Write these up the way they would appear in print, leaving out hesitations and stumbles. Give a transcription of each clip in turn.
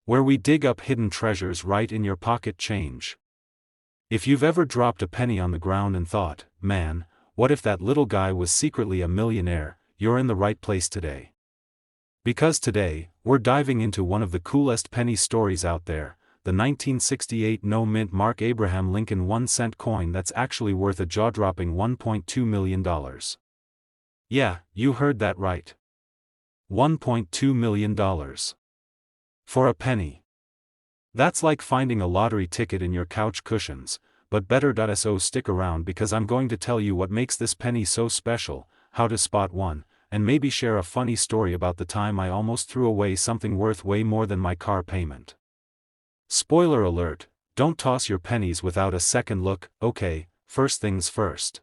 where we dig up hidden treasures right in your pocket change. If you've ever dropped a penny on the ground and thought, man, what if that little guy was secretly a millionaire, you're in the right place today. Because today, we're diving into one of the coolest penny stories out there, the 1968 no-mint Mark Abraham Lincoln 1-cent coin that's actually worth a jaw-dropping $1.2 million. Yeah, you heard that right. $1.2 million. For a penny. That's like finding a lottery ticket in your couch cushions, but better.so stick around because I'm going to tell you what makes this penny so special, how to spot one, and maybe share a funny story about the time I almost threw away something worth way more than my car payment. Spoiler alert, don't toss your pennies without a second look. Okay, first things first.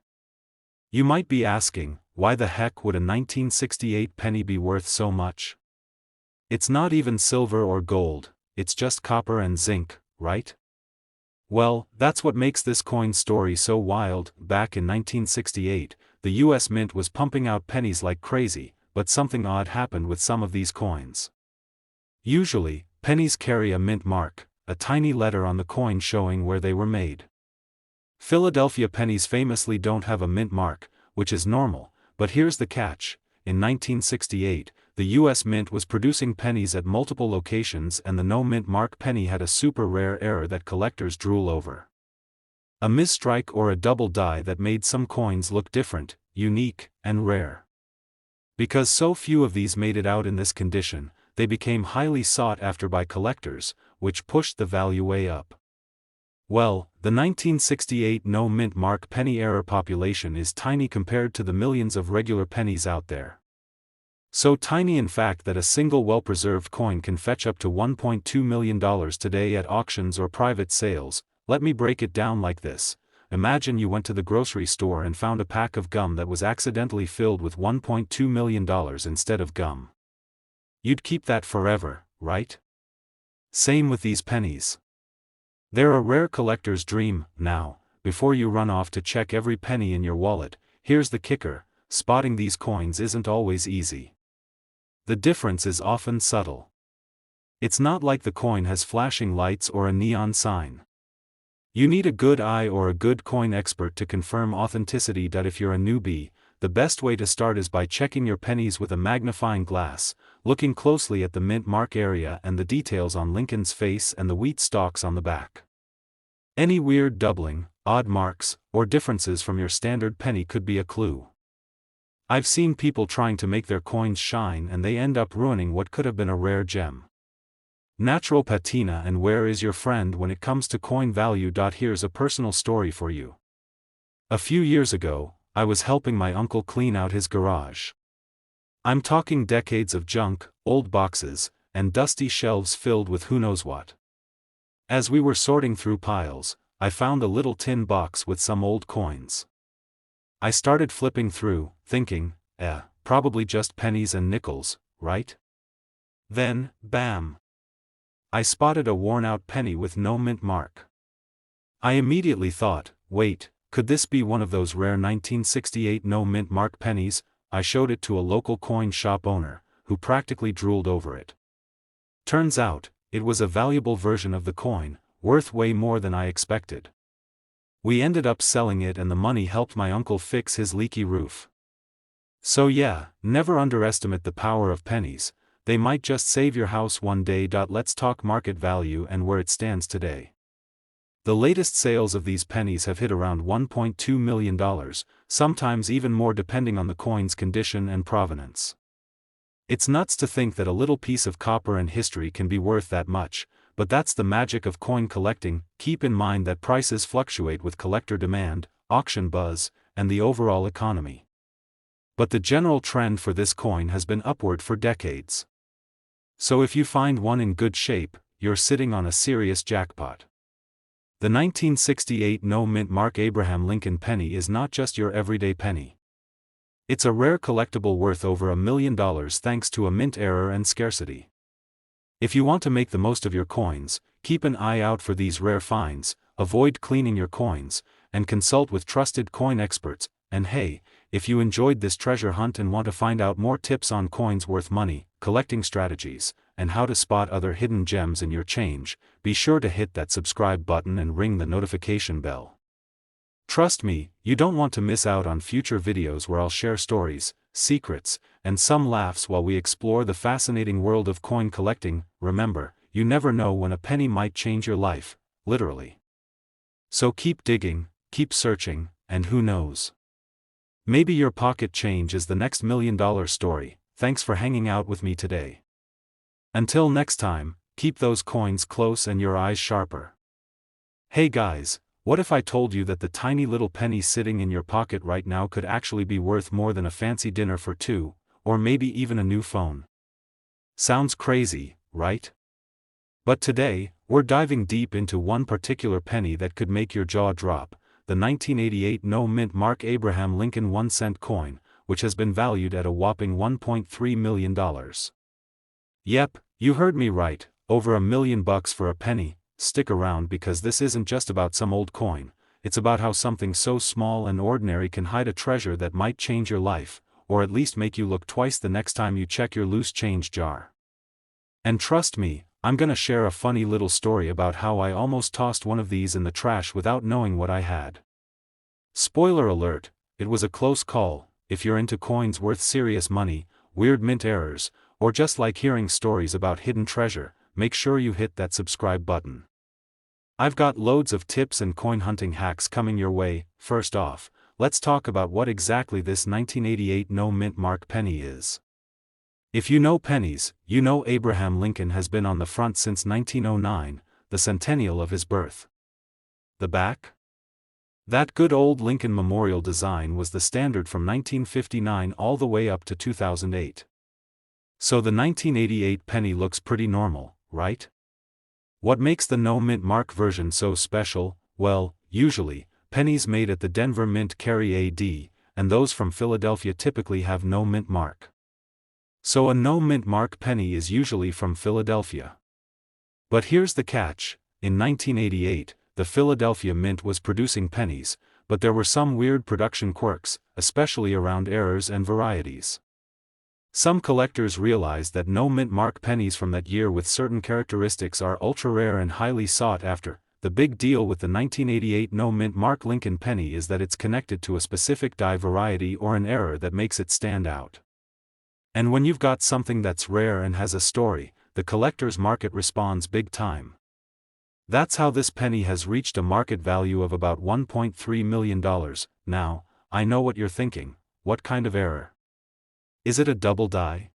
You might be asking, why the heck would a 1968 penny be worth so much? It's not even silver or gold, it's just copper and zinc, right? Well, that's what makes this coin story so wild. Back in 1968, the US Mint was pumping out pennies like crazy, but something odd happened with some of these coins. Usually, pennies carry a mint mark, a tiny letter on the coin showing where they were made. Philadelphia pennies famously don't have a mint mark, which is normal, but here's the catch. In 1968, the US Mint was producing pennies at multiple locations and the no-mint mark penny had a super rare error that collectors drool over. A misstrike or a double die that made some coins look different, unique, and rare. Because so few of these made it out in this condition, they became highly sought after by collectors, which pushed the value way up. Well, the 1968 no-mint mark penny error population is tiny compared to the millions of regular pennies out there. So tiny in fact that a single well-preserved coin can fetch up to $1.2 million today at auctions or private sales. Let me break it down like this. Imagine you went to the grocery store and found a pack of gum that was accidentally filled with $1.2 million instead of gum. You'd keep that forever, right? Same with these pennies. They're a rare collector's dream. Now, before you run off to check every penny in your wallet, here's the kicker: spotting these coins isn't always easy. The difference is often subtle. It's not like the coin has flashing lights or a neon sign. You need a good eye or a good coin expert to confirm authenticity. If you're a newbie, the best way to start is by checking your pennies with a magnifying glass, looking closely at the mint mark area and the details on Lincoln's face and the wheat stalks on the back. Any weird doubling, odd marks, or differences from your standard penny could be a clue. I've seen people trying to make their coins shine and they end up ruining what could have been a rare gem. Natural patina. And where is your friend when it comes to coin value? Here's a personal story for you. A few years ago, I was helping my uncle clean out his garage. I'm talking decades of junk, old boxes, and dusty shelves filled with who knows what. As we were sorting through piles, I found a little tin box with some old coins. I started flipping through, thinking, probably just pennies and nickels, right? Then, bam! I spotted a worn-out penny with no mint mark. I immediately thought, wait, could this be one of those rare 1968 no mint mark pennies? I showed it to a local coin shop owner, who practically drooled over it. Turns out, it was a valuable version of the coin, worth way more than I expected. We ended up selling it and the money helped my uncle fix his leaky roof. So yeah, never underestimate the power of pennies. They might just save your house one day. Let's talk market value and where it stands today. The latest sales of these pennies have hit around $1.2 million, sometimes even more depending on the coin's condition and provenance. It's nuts to think that a little piece of copper and history can be worth that much, but that's the magic of coin collecting. Keep in mind that prices fluctuate with collector demand, auction buzz, and the overall economy. But the general trend for this coin has been upward for decades. So if you find one in good shape, you're sitting on a serious jackpot. The 1968 no-mint Mark Abraham Lincoln penny is not just your everyday penny. It's a rare collectible worth over $1 million thanks to a mint error and scarcity. If you want to make the most of your coins, keep an eye out for these rare finds, avoid cleaning your coins, and consult with trusted coin experts. And hey, if you enjoyed this treasure hunt and want to find out more tips on coins worth money, collecting strategies, and how to spot other hidden gems in your change, be sure to hit that subscribe button and ring the notification bell. Trust me, you don't want to miss out on future videos where I'll share stories, secrets, and some laughs while we explore the fascinating world of coin collecting. Remember, you never know when a penny might change your life, literally. So keep digging, keep searching, and who knows? Maybe your pocket change is the next $1 million story. Thanks for hanging out with me today. Until next time, keep those coins close and your eyes sharper. Hey guys, what if I told you that the tiny little penny sitting in your pocket right now could actually be worth more than a fancy dinner for two, or maybe even a new phone? Sounds crazy, right? But today, we're diving deep into one particular penny that could make your jaw drop, the 1988 no-mint Mark Abraham Lincoln 1-cent coin, which has been valued at a whopping $1.3 million. Yep, you heard me right, over $1 million for a penny. Stick around because this isn't just about some old coin, it's about how something so small and ordinary can hide a treasure that might change your life, or at least make you look twice the next time you check your loose change jar. And trust me, I'm gonna share a funny little story about how I almost tossed one of these in the trash without knowing what I had. Spoiler alert, it was a close call. If you're into coins worth serious money, weird mint errors, or just like hearing stories about hidden treasure, make sure you hit that subscribe button. I've got loads of tips and coin hunting hacks coming your way. First off, let's talk about what exactly this 1988 no-mint Mark penny is. If you know pennies, you know Abraham Lincoln has been on the front since 1909, the centennial of his birth. The back? That good old Lincoln Memorial design was the standard from 1959 all the way up to 2008. So the 1988 penny looks pretty normal, right? What makes the no-mint Mark version so special? Well, usually, pennies made at the Denver Mint carry AD, and those from Philadelphia typically have no mint mark. So a no-mint Mark penny is usually from Philadelphia. But here's the catch: in 1988, the Philadelphia Mint was producing pennies, but there were some weird production quirks, especially around errors and varieties. Some collectors realized that no-mint Mark pennies from that year with certain characteristics are ultra-rare and highly sought after. The big deal with the 1988 no-mint Mark Lincoln penny is that it's connected to a specific die variety or an error that makes it stand out. And when you've got something that's rare and has a story, the collector's market responds big time. That's how this penny has reached a market value of about $1.3 million. Now, I know what you're thinking: what kind of error? Is it a double die?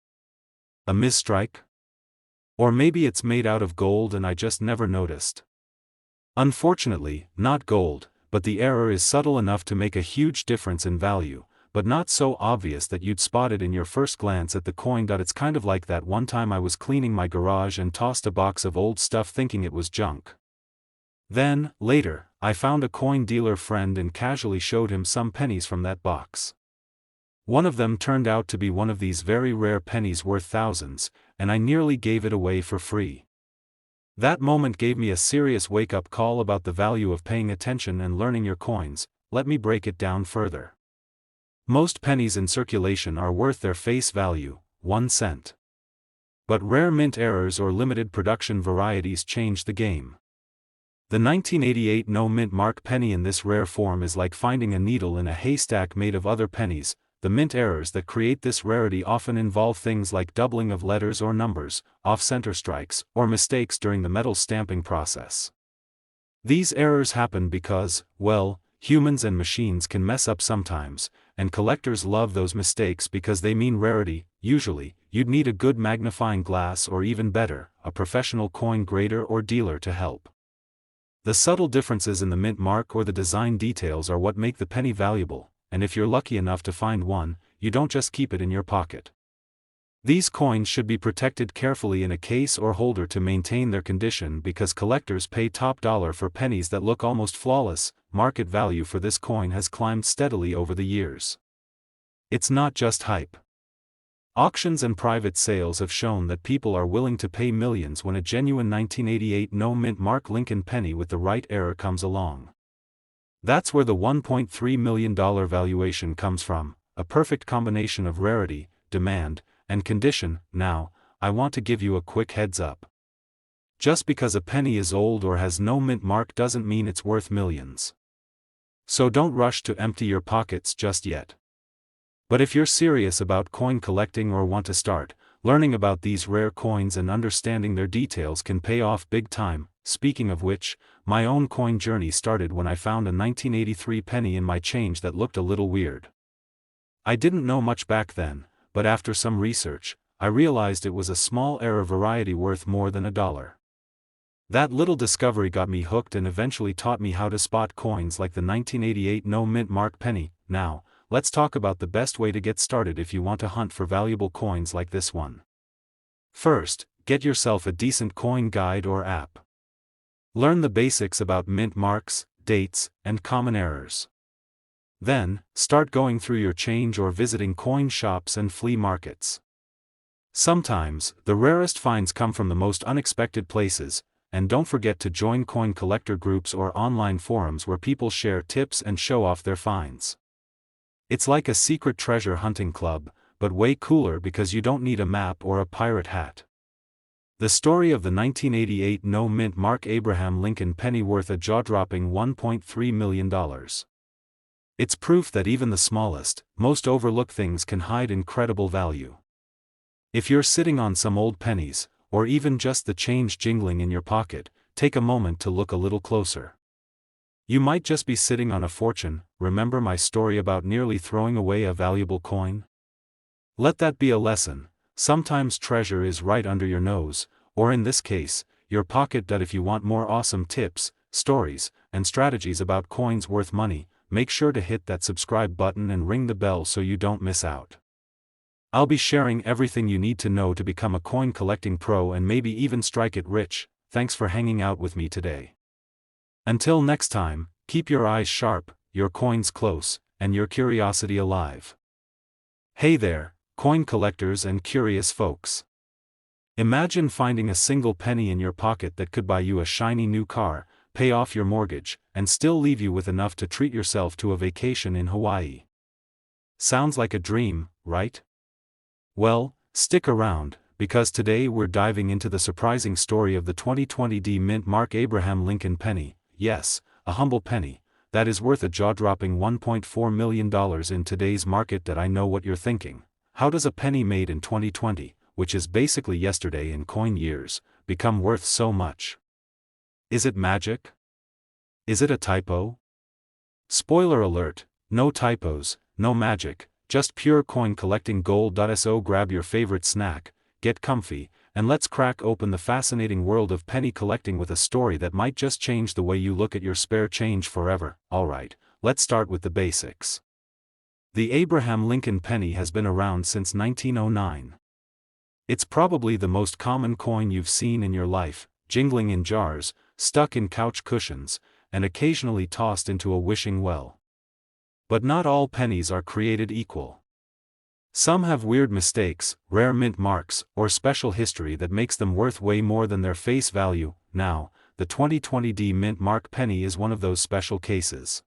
A misstrike? Or maybe it's made out of gold and I just never noticed. Unfortunately, not gold, but the error is subtle enough to make a huge difference in value, but not so obvious that you'd spot it in your first glance at the coin. It's kind of like that one time I was cleaning my garage and tossed a box of old stuff thinking it was junk. Then, later, I found a coin dealer friend and casually showed him some pennies from that box. One of them turned out to be one of these very rare pennies worth thousands, and I nearly gave it away for free. That moment gave me a serious wake-up call about the value of paying attention and learning your coins. Let me break it down further. Most pennies in circulation are worth their face value, 1 cent. But rare mint errors or limited production varieties change the game. The 1988 no-mint Mark penny in this rare form is like finding a needle in a haystack made of other pennies. The mint errors that create this rarity often involve things like doubling of letters or numbers, off-center strikes, or mistakes during the metal stamping process. These errors happen because, well, humans and machines can mess up sometimes, and collectors love those mistakes because they mean rarity. Usually, you'd need a good magnifying glass or even better, a professional coin grader or dealer to help. The subtle differences in the mint mark or the design details are what make the penny valuable, and if you're lucky enough to find one, you don't just keep it in your pocket. These coins should be protected carefully in a case or holder to maintain their condition because collectors pay top dollar for pennies that look almost flawless. Market value for this coin has climbed steadily over the years. It's not just hype. Auctions and private sales have shown that people are willing to pay millions when a genuine 1988 no-mint Mark Lincoln penny with the right error comes along. That's where the $1.3 million valuation comes from, a perfect combination of rarity, demand, and condition. Now, I want to give you a quick heads up. Just because a penny is old or has no mint mark doesn't mean it's worth millions. So don't rush to empty your pockets just yet. But if you're serious about coin collecting or want to start, learning about these rare coins and understanding their details can pay off big time. Speaking of which, my own coin journey started when I found a 1983 penny in my change that looked a little weird. I didn't know much back then, but after some research, I realized it was a small error variety worth more than $1. That little discovery got me hooked and eventually taught me how to spot coins like the 1988 no mint mark penny. Now, let's talk about the best way to get started if you want to hunt for valuable coins like this one. First, get yourself a decent coin guide or app. Learn the basics about mint marks, dates, and common errors. Then, start going through your change or visiting coin shops and flea markets. Sometimes, the rarest finds come from the most unexpected places, and don't forget to join coin collector groups or online forums where people share tips and show off their finds. It's like a secret treasure hunting club, but way cooler because you don't need a map or a pirate hat. The story of the 1988 no mint mark Abraham Lincoln penny worth a jaw-dropping $1.3 million. It's proof that even the smallest, most overlooked things can hide incredible value. If you're sitting on some old pennies, or even just the change jingling in your pocket, take a moment to look a little closer. You might just be sitting on a fortune. Remember my story about nearly throwing away a valuable coin? Let that be a lesson. Sometimes treasure is right under your nose, or in this case, your pocket. If you want more awesome tips, stories, and strategies about coins worth money, make sure to hit that subscribe button and ring the bell so you don't miss out. I'll be sharing everything you need to know to become a coin collecting pro and maybe even strike it rich. Thanks for hanging out with me today. Until next time, keep your eyes sharp, your coins close, and your curiosity alive. Hey there, coin collectors and curious folks. Imagine finding a single penny in your pocket that could buy you a shiny new car, pay off your mortgage, and still leave you with enough to treat yourself to a vacation in Hawaii. Sounds like a dream, right? Well, stick around, because today we're diving into the surprising story of the 2020 mint mark Abraham Lincoln penny. Yes, a humble penny, that is worth a jaw-dropping $1.4 million in today's market. That I know what you're thinking. How does a penny made in 2020, which is basically yesterday in coin years, become worth so much? Is it magic? Is it a typo? Spoiler alert, no typos, no magic. Just pure coin collecting gold. So grab your favorite snack, get comfy, and let's crack open the fascinating world of penny collecting with a story that might just change the way you look at your spare change forever. Alright, let's start with the basics. The Abraham Lincoln penny has been around since 1909. It's probably the most common coin you've seen in your life, jingling in jars, stuck in couch cushions, and occasionally tossed into a wishing well. But not all pennies are created equal. Some have weird mistakes, rare mint marks, or special history that makes them worth way more than their face value. Now, the 2020 D mint mark penny is one of those special cases.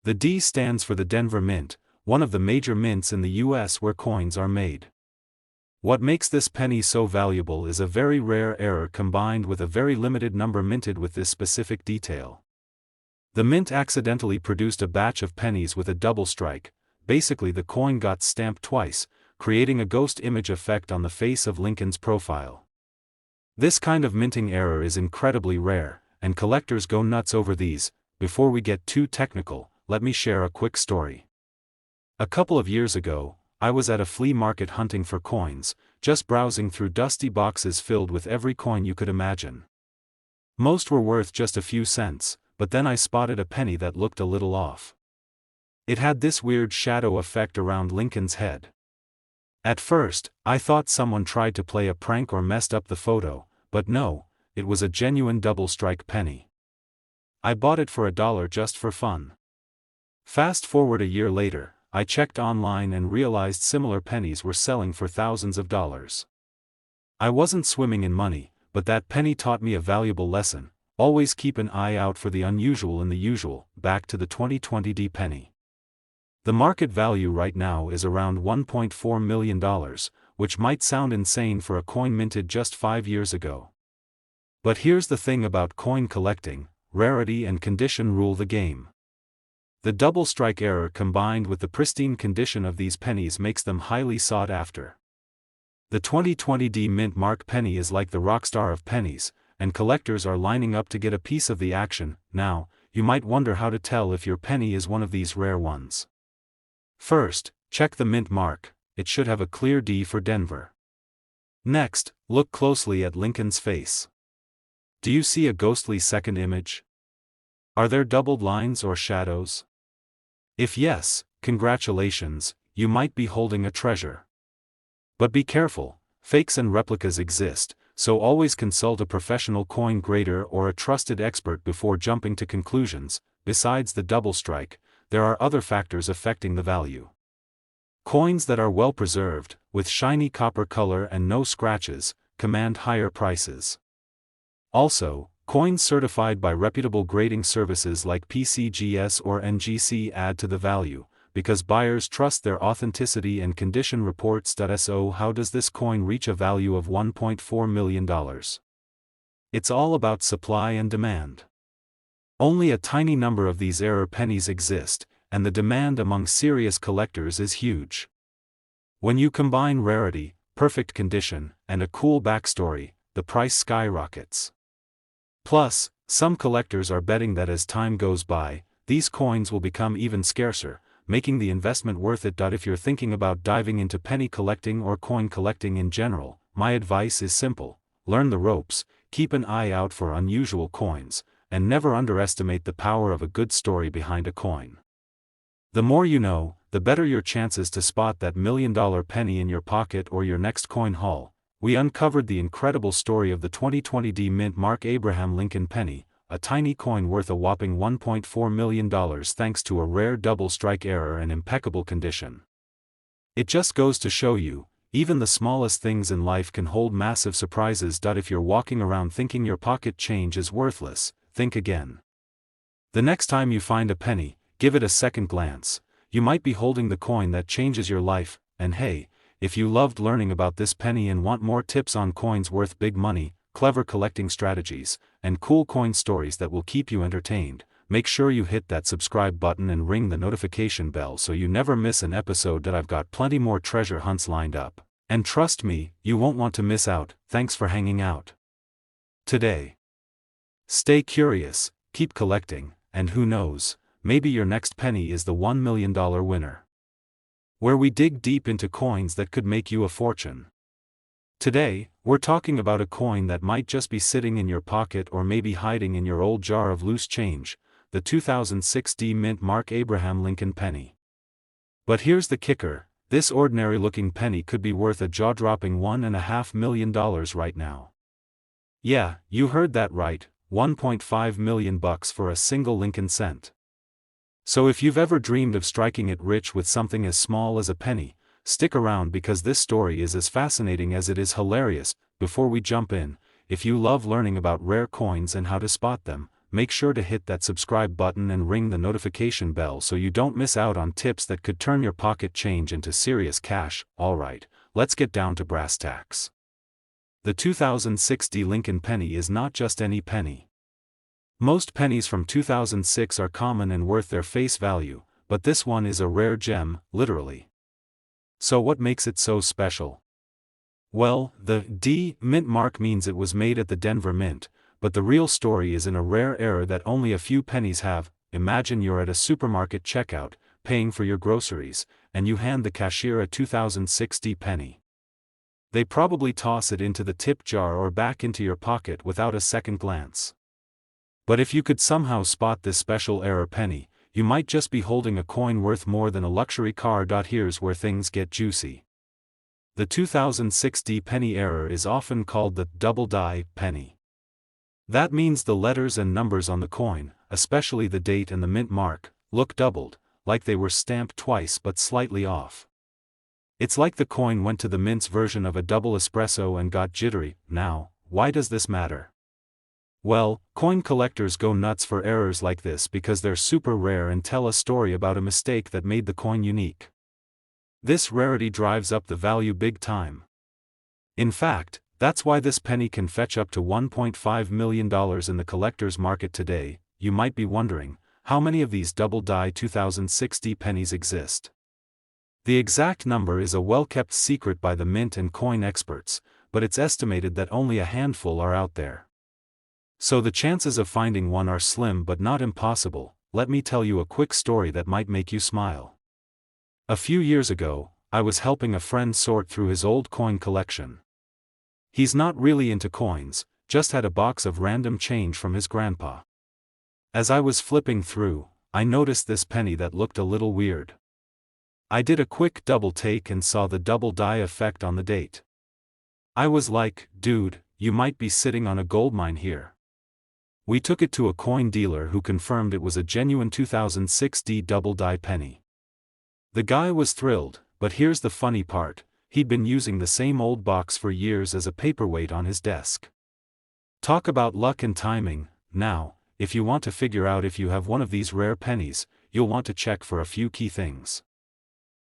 The D stands for the Denver Mint, one of the major mints in the US where coins are made. What makes this penny so valuable is a very rare error combined with a very limited number minted with this specific detail. The mint accidentally produced a batch of pennies with a double strike. Basically the coin got stamped twice, creating a ghost image effect on the face of Lincoln's profile. This kind of minting error is incredibly rare, and collectors go nuts over these. Before we get too technical, let me share a quick story. A couple of years ago, I was at a flea market hunting for coins, just browsing through dusty boxes filled with every coin you could imagine. Most were worth just a few cents, but then I spotted a penny that looked a little off. It had this weird shadow effect around Lincoln's head. At first, I thought someone tried to play a prank or messed up the photo, but no, it was a genuine double-strike penny. I bought it for $1 just for fun. Fast forward a year later, I checked online and realized similar pennies were selling for thousands of dollars. I wasn't swimming in money, but that penny taught me a valuable lesson. Always keep an eye out for the unusual in the usual. Back to the 2020 D penny. The market value right now is around $1.4 million, which might sound insane for a coin minted just 5 years ago. But here's the thing about coin collecting: rarity and condition rule the game. The double strike error combined with the pristine condition of these pennies makes them highly sought after. The 2020 Mint Mark penny is like the rockstar of pennies, and collectors are lining up to get a piece of the action. Now, you might wonder how to tell if your penny is one of these rare ones. First, check the Mint Mark. It should have a clear D for Denver. Next, look closely at Lincoln's face. Do you see a ghostly second image? Are there doubled lines or shadows? If yes, congratulations, you might be holding a treasure. But be careful, fakes and replicas exist, so always consult a professional coin grader or a trusted expert before jumping to conclusions. Besides the double strike, there are other factors affecting the value. Coins that are well preserved, with shiny copper color and no scratches, command higher prices. Also, coins certified by reputable grading services like PCGS or NGC add to the value, because buyers trust their authenticity and condition reports. So how does this coin reach a value of $1.4 million? It's all about supply and demand. Only a tiny number of these error pennies exist, and the demand among serious collectors is huge. When you combine rarity, perfect condition, and a cool backstory, the price skyrockets. Plus, some collectors are betting that as time goes by, these coins will become even scarcer, making the investment worth it. If you're thinking about diving into penny collecting or coin collecting in general, my advice is simple: learn the ropes, keep an eye out for unusual coins, and never underestimate the power of a good story behind a coin. The more you know, the better your chances to spot that $1 million penny in your pocket or your next coin haul. We uncovered the incredible story of the 2020 Mint Mark Abraham Lincoln penny, a tiny coin worth a whopping $1.4 million thanks to a rare double strike error and impeccable condition. It just goes to show you, even the smallest things in life can hold massive surprises. If you're walking around thinking your pocket change is worthless, think again. The next time you find a penny, give it a second glance. You might be holding the coin that changes your life. And hey, if you loved learning about this penny and want more tips on coins worth big money, clever collecting strategies, and cool coin stories that will keep you entertained, make sure you hit that subscribe button and ring the notification bell so you never miss an episode. I've got plenty more treasure hunts lined up, and trust me, you won't want to miss out. Thanks for hanging out today. Stay curious, keep collecting, and who knows, maybe your next penny is the $1 million winner. Where we dig deep into coins that could make you a fortune. Today, we're talking about a coin that might just be sitting in your pocket or maybe hiding in your old jar of loose change, the 2006 Mint Mark Abraham Lincoln penny. But here's the kicker: this ordinary-looking penny could be worth a jaw-dropping $1.5 million right now. Yeah, you heard that right, $1.5 million for a single Lincoln cent. So if you've ever dreamed of striking it rich with something as small as a penny, stick around because this story is as fascinating as it is hilarious. Before we jump in, if you love learning about rare coins and how to spot them, make sure to hit that subscribe button and ring the notification bell so you don't miss out on tips that could turn your pocket change into serious cash. Alright, let's get down to brass tacks. The 2006 Lincoln penny is not just any penny. Most pennies from 2006 are common and worth their face value, but this one is a rare gem, literally. So what makes it so special? Well, the D Mint mark means it was made at the Denver Mint, but the real story is in a rare error that only a few pennies have. Imagine you're at a supermarket checkout, paying for your groceries, and you hand the cashier a 2006 penny. They probably toss it into the tip jar or back into your pocket without a second glance. But if you could somehow spot this special error penny, you might just be holding a coin worth more than a luxury car. Here's where things get juicy. The 2006 penny error is often called the double die penny. That means the letters and numbers on the coin, especially the date and the mint mark, look doubled, like they were stamped twice but slightly off. It's like the coin went to the mint's version of a double espresso and got jittery. Now, why does this matter? Well, coin collectors go nuts for errors like this because they're super rare and tell a story about a mistake that made the coin unique. This rarity drives up the value big time. In fact, that's why this penny can fetch up to $1.5 million in the collector's market today. You might be wondering, how many of these double-die 2060 pennies exist? The exact number is a well-kept secret by the mint and coin experts, but it's estimated that only a handful are out there. So the chances of finding one are slim but not impossible. Let me tell you a quick story that might make you smile. A few years ago, I was helping a friend sort through his old coin collection. He's not really into coins, just had a box of random change from his grandpa. As I was flipping through, I noticed this penny that looked a little weird. I did a quick double take and saw the double die effect on the date. I was like, dude, you might be sitting on a goldmine here. We took it to a coin dealer who confirmed it was a genuine 2006 double die penny. The guy was thrilled, but here's the funny part, he'd been using the same old box for years as a paperweight on his desk. Talk about luck and timing. Now, if you want to figure out if you have one of these rare pennies, you'll want to check for a few key things.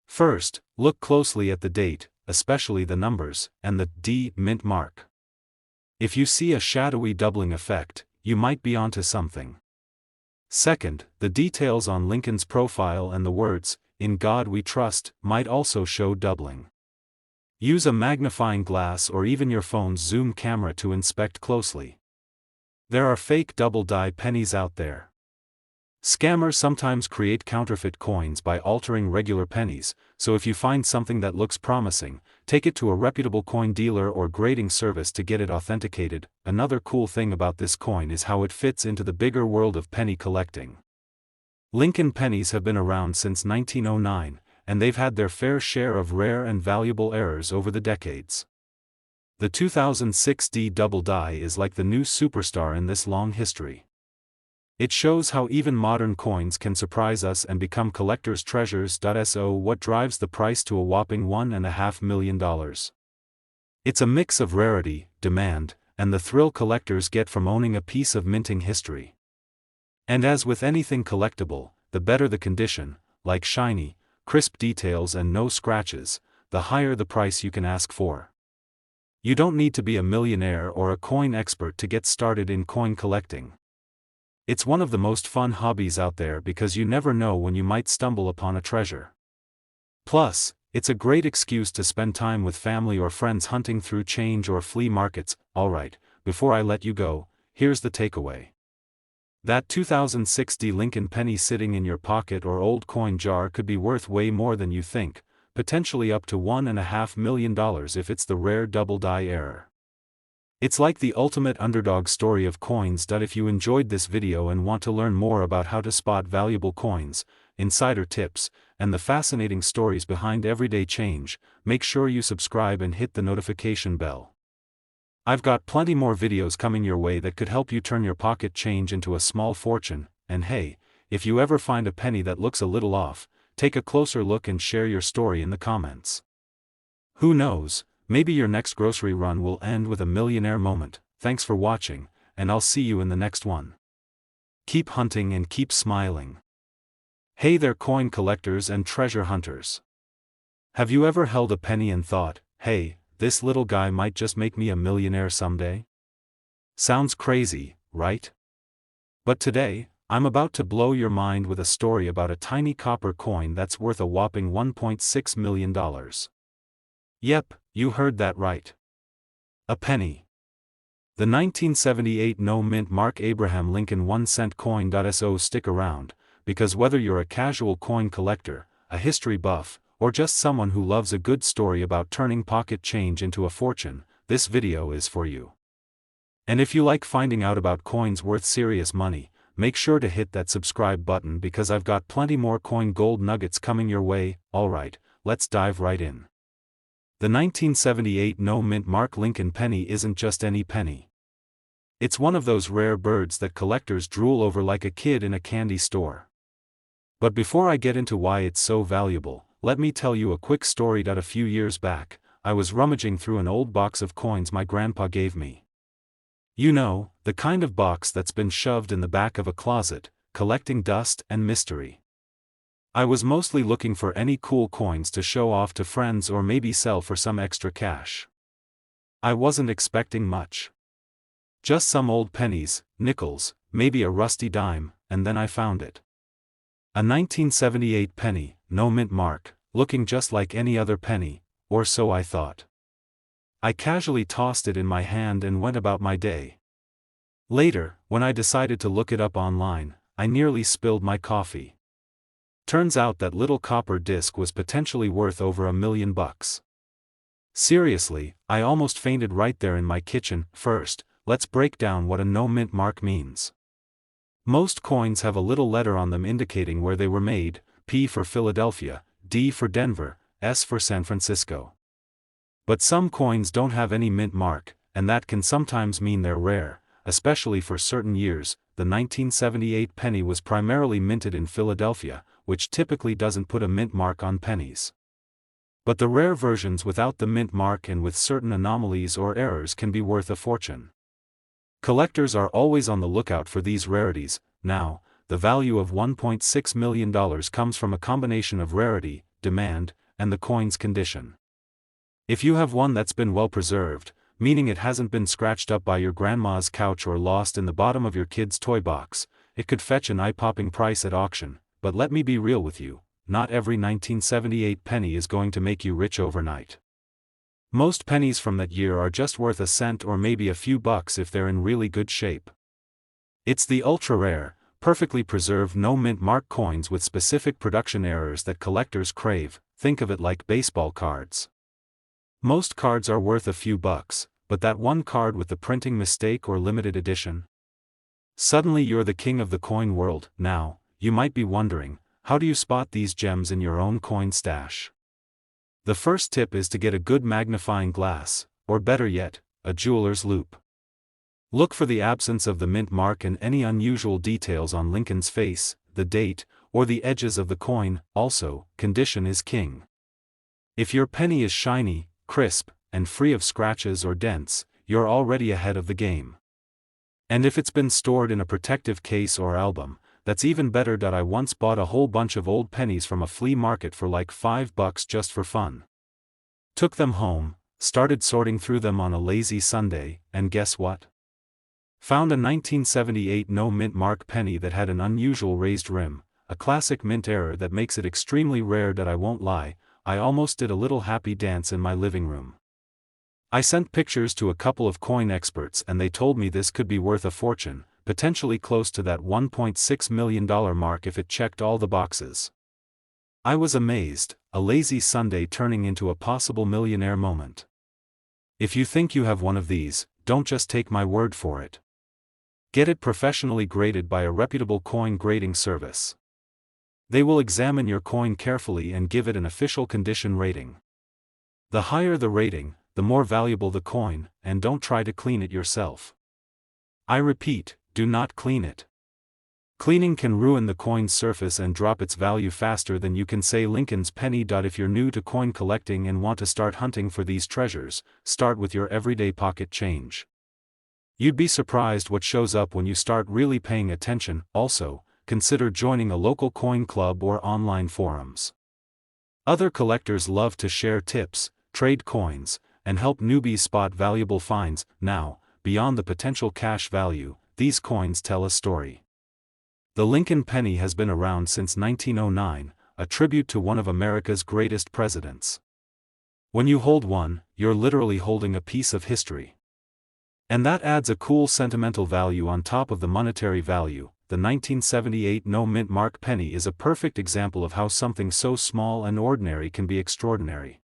First, look closely at the date, especially the numbers, and the D mint mark. If you see a shadowy doubling effect, you might be onto something. Second, the details on Lincoln's profile and the words, "In God We Trust," might also show doubling. Use a magnifying glass or even your phone's zoom camera to inspect closely. There are fake double-die pennies out there. Scammers sometimes create counterfeit coins by altering regular pennies, so if you find something that looks promising, take it to a reputable coin dealer or grading service to get it authenticated. Another cool thing about this coin is how it fits into the bigger world of penny collecting. Lincoln pennies have been around since 1909, and they've had their fair share of rare and valuable errors over the decades. The 2006 double die is like the new superstar in this long history. It shows how even modern coins can surprise us and become collector's treasures. So what drives the price to a whopping $1.5 million? It's a mix of rarity, demand, and the thrill collectors get from owning a piece of minting history. And as with anything collectible, the better the condition, like shiny, crisp details and no scratches, the higher the price you can ask for. You don't need to be a millionaire or a coin expert to get started in coin collecting. It's one of the most fun hobbies out there because you never know when you might stumble upon a treasure. Plus, it's a great excuse to spend time with family or friends hunting through change or flea markets. Alright, before I let you go, here's the takeaway. That 2006 Lincoln penny sitting in your pocket or old coin jar could be worth way more than you think, potentially up to $1.5 million if it's the rare double die error. It's like the ultimate underdog story of coins. If you enjoyed this video and want to learn more about how to spot valuable coins, insider tips, and the fascinating stories behind everyday change, make sure you subscribe and hit the notification bell. I've got plenty more videos coming your way that could help you turn your pocket change into a small fortune. And hey, if you ever find a penny that looks a little off, take a closer look and share your story in the comments. Who knows? Maybe your next grocery run will end with a millionaire moment. Thanks for watching, and I'll see you in the next one. Keep hunting and keep smiling. Hey there, coin collectors and treasure hunters. Have you ever held a penny and thought, hey, this little guy might just make me a millionaire someday? Sounds crazy, right? But today, I'm about to blow your mind with a story about a tiny copper coin that's worth a whopping $1.6 million. Yep, you heard that right. A penny. The 1978 no-mint Mark Abraham Lincoln 1-cent coin. So stick around, because whether you're a casual coin collector, a history buff, or just someone who loves a good story about turning pocket change into a fortune, this video is for you. And if you like finding out about coins worth serious money, make sure to hit that subscribe button because I've got plenty more coin gold nuggets coming your way. Alright, let's dive right in. The 1978 no-mint Mark Lincoln penny isn't just any penny. It's one of those rare birds that collectors drool over like a kid in a candy store. But before I get into why it's so valuable, let me tell you a quick story. A few years back, I was rummaging through an old box of coins my grandpa gave me. You know, the kind of box that's been shoved in the back of a closet, collecting dust and mystery. I was mostly looking for any cool coins to show off to friends or maybe sell for some extra cash. I wasn't expecting much. Just some old pennies, nickels, maybe a rusty dime, and then I found it. A 1978 penny, no mint mark, looking just like any other penny, or so I thought. I casually tossed it in my hand and went about my day. Later, when I decided to look it up online, I nearly spilled my coffee. Turns out that little copper disc was potentially worth over $1 million. Seriously, I almost fainted right there in my kitchen. First, let's break down what a no mint mark means. Most coins have a little letter on them indicating where they were made, P for Philadelphia, D for Denver, S for San Francisco. But some coins don't have any mint mark, and that can sometimes mean they're rare, especially for certain years. The 1978 penny was primarily minted in Philadelphia, which typically doesn't put a mint mark on pennies. But the rare versions without the mint mark and with certain anomalies or errors can be worth a fortune. Collectors are always on the lookout for these rarities. Now, the value of $1.6 million comes from a combination of rarity, demand, and the coin's condition. If you have one that's been well preserved, meaning it hasn't been scratched up by your grandma's couch or lost in the bottom of your kid's toy box, it could fetch an eye-popping price at auction. But let me be real with you, not every 1978 penny is going to make you rich overnight. Most pennies from that year are just worth a cent or maybe a few bucks if they're in really good shape. It's the ultra-rare, perfectly preserved no mint mark coins with specific production errors that collectors crave. Think of it like baseball cards. Most cards are worth a few bucks, but that one card with the printing mistake or limited edition? Suddenly you're the king of the coin world. Now, you might be wondering, how do you spot these gems in your own coin stash? The first tip is to get a good magnifying glass, or better yet, a jeweler's loupe. Look for the absence of the mint mark and any unusual details on Lincoln's face, the date, or the edges of the coin. Also, condition is king. If your penny is shiny, crisp, and free of scratches or dents, you're already ahead of the game. And if it's been stored in a protective case or album, that's even better. I once bought a whole bunch of old pennies from a flea market for like $5 just for fun. Took them home, started sorting through them on a lazy Sunday, and guess what? Found a 1978 no mint mark penny that had an unusual raised rim, a classic mint error that makes it extremely rare. I won't lie, I almost did a little happy dance in my living room. I sent pictures to a couple of coin experts and they told me this could be worth a fortune, potentially close to that $1.6 million mark if it checked all the boxes. I was amazed, a lazy Sunday turning into a possible millionaire moment. If you think you have one of these, don't just take my word for it. Get it professionally graded by a reputable coin grading service. They will examine your coin carefully and give it an official condition rating. The higher the rating, the more valuable the coin, and don't try to clean it yourself. I repeat, do not clean it. Cleaning can ruin the coin's surface and drop its value faster than you can say Lincoln's penny. If you're new to coin collecting and want to start hunting for these treasures, start with your everyday pocket change. You'd be surprised what shows up when you start really paying attention. Also, consider joining a local coin club or online forums. Other collectors love to share tips, trade coins, and help newbies spot valuable finds. Now, beyond the potential cash value, these coins tell a story. The Lincoln penny has been around since 1909, a tribute to one of America's greatest presidents. When you hold one, you're literally holding a piece of history. And that adds a cool sentimental value on top of the monetary value. The 1978 no mint mark penny is a perfect example of how something so small and ordinary can be extraordinary.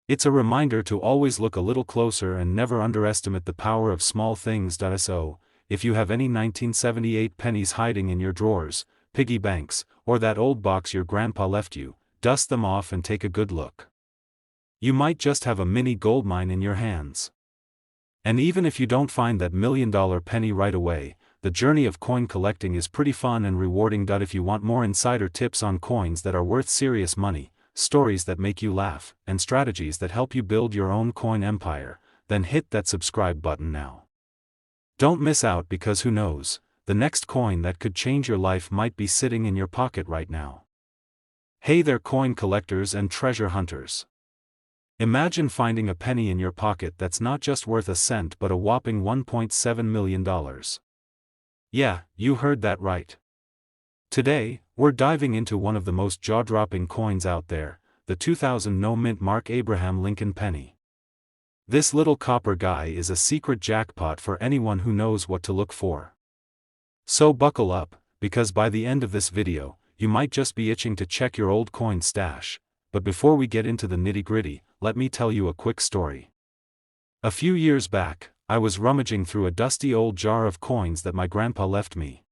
It's a reminder to always look a little closer and never underestimate the power of small things. So, if you have any 1978 pennies hiding in your drawers, piggy banks, or that old box your grandpa left you, dust them off and take a good look. You might just have a mini goldmine in your hands. And even if you don't find that $1 million penny right away, the journey of coin collecting is pretty fun and rewarding. If you want more insider tips on coins that are worth serious money, stories that make you laugh, and strategies that help you build your own coin empire, then hit that subscribe button now. Don't miss out, because who knows, the next coin that could change your life might be sitting in your pocket right now. Hey there, coin collectors and treasure hunters. Imagine finding a penny in your pocket that's not just worth a cent but a whopping $1.7 million. Yeah, you heard that right. Today, we're diving into one of the most jaw-dropping coins out there, the 2000 no-mint mark Abraham Lincoln penny. This little copper guy is a secret jackpot for anyone who knows what to look for. So buckle up, because by the end of this video, you might just be itching to check your old coin stash. But before we get into the nitty-gritty, let me tell you a quick story. A few years back, I was rummaging through a dusty old jar of coins that my grandpa left me.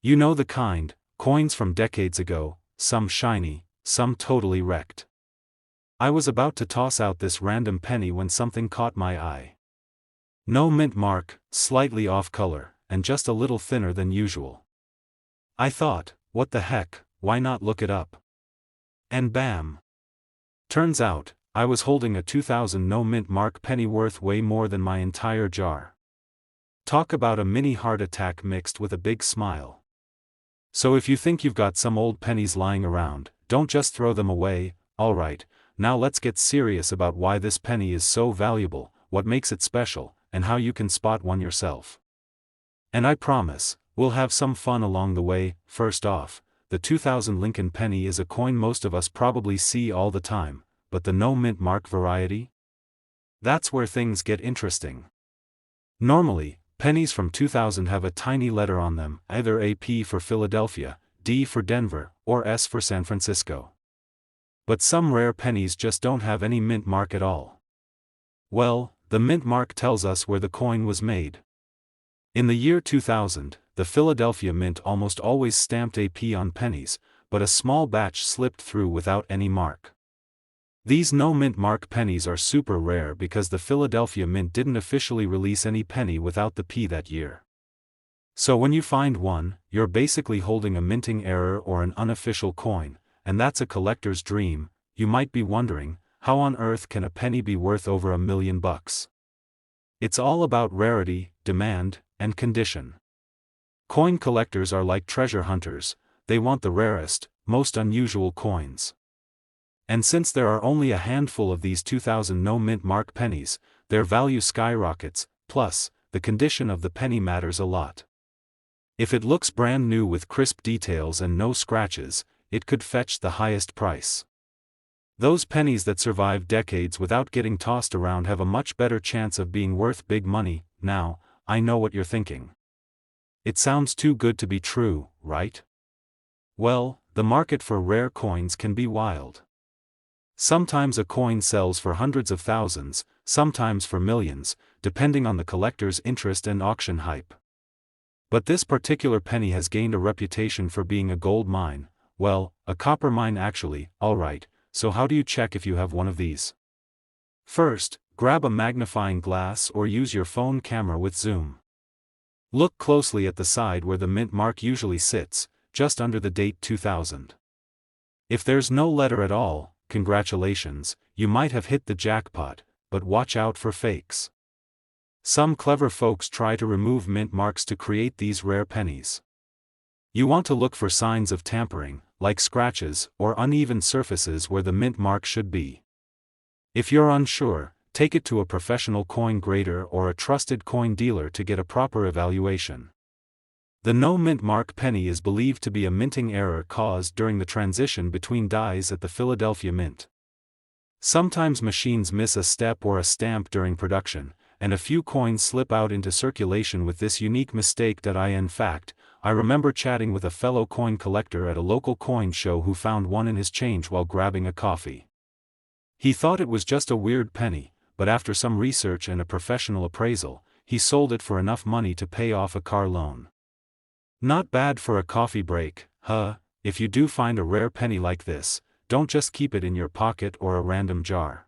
You know the kind, coins from decades ago, some shiny, some totally wrecked. I was about to toss out this random penny when something caught my eye. No mint mark, slightly off color, and just a little thinner than usual. I thought, what the heck, why not look it up? And bam! Turns out, I was holding a 2000 no-mint mark penny worth way more than my entire jar. Talk about a mini heart attack mixed with a big smile. So if you think you've got some old pennies lying around, don't just throw them away. Alright, now let's get serious about why this penny is so valuable, what makes it special, and how you can spot one yourself. And I promise, we'll have some fun along the way. First off, the 2000 Lincoln penny is a coin most of us probably see all the time, but the no-mint mark variety? That's where things get interesting. Normally, pennies from 2000 have a tiny letter on them, either a P for Philadelphia, D for Denver, or S for San Francisco. But some rare pennies just don't have any mint mark at all. Well, the mint mark tells us where the coin was made. In the year 2000, the Philadelphia Mint almost always stamped a P on pennies, but a small batch slipped through without any mark. These no-mint mark pennies are super rare because the Philadelphia Mint didn't officially release any penny without the P that year. So when you find one, you're basically holding a minting error or an unofficial coin, and that's a collector's dream. You might be wondering, how on earth can a penny be worth over $1 million? It's all about rarity, demand, and condition. Coin collectors are like treasure hunters, they want the rarest, most unusual coins. And since there are only a handful of these 2000 no-mint mark pennies, their value skyrockets. Plus, the condition of the penny matters a lot. If it looks brand new with crisp details and no scratches, it could fetch the highest price. Those pennies that survive decades without getting tossed around have a much better chance of being worth big money. Now, I know what you're thinking. It sounds too good to be true, right? Well, the market for rare coins can be wild. Sometimes a coin sells for hundreds of thousands, sometimes for millions, depending on the collector's interest and auction hype. But this particular penny has gained a reputation for being a gold mine. Well, a copper mine actually. Alright, so how do you check if you have one of these? First, grab a magnifying glass or use your phone camera with zoom. Look closely at the side where the mint mark usually sits, just under the date 2000. If there's no letter at all, congratulations, you might have hit the jackpot, but watch out for fakes. Some clever folks try to remove mint marks to create these rare pennies. You want to look for signs of tampering, like scratches or uneven surfaces where the mint mark should be. If you're unsure, take it to a professional coin grader or a trusted coin dealer to get a proper evaluation. The no-mint mark penny is believed to be a minting error caused during the transition between dies at the Philadelphia Mint. Sometimes machines miss a step or a stamp during production, and a few coins slip out into circulation with this unique mistake. In fact, I remember chatting with a fellow coin collector at a local coin show who found one in his change while grabbing a coffee. He thought it was just a weird penny, but after some research and a professional appraisal, he sold it for enough money to pay off a car loan. Not bad for a coffee break, huh? If you do find a rare penny like this, don't just keep it in your pocket or a random jar.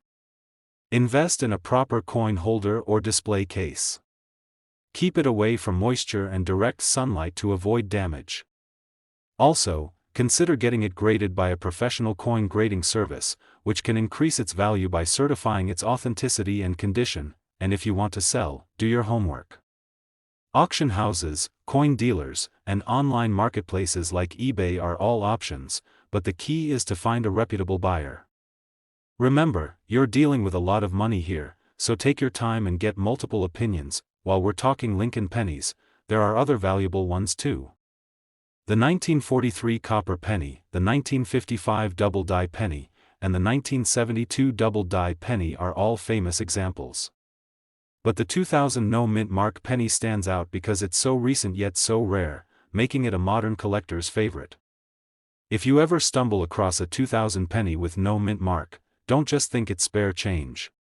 Invest in a proper coin holder or display case. Keep it away from moisture and direct sunlight to avoid damage. Also, consider getting it graded by a professional coin grading service, which can increase its value by certifying its authenticity and condition. And if you want to sell, do your homework. Auction houses, coin dealers, and online marketplaces like eBay are all options, but the key is to find a reputable buyer. Remember, you're dealing with a lot of money here, so take your time and get multiple opinions. While we're talking Lincoln pennies, there are other valuable ones too. The 1943 copper penny, the 1955 double die penny, and the 1972 double die penny are all famous examples. But the 2000 no mint mark penny stands out because it's so recent yet so rare, making it a modern collector's favorite. If you ever stumble across a 2000 penny with no mint mark, don't just think it's spare change.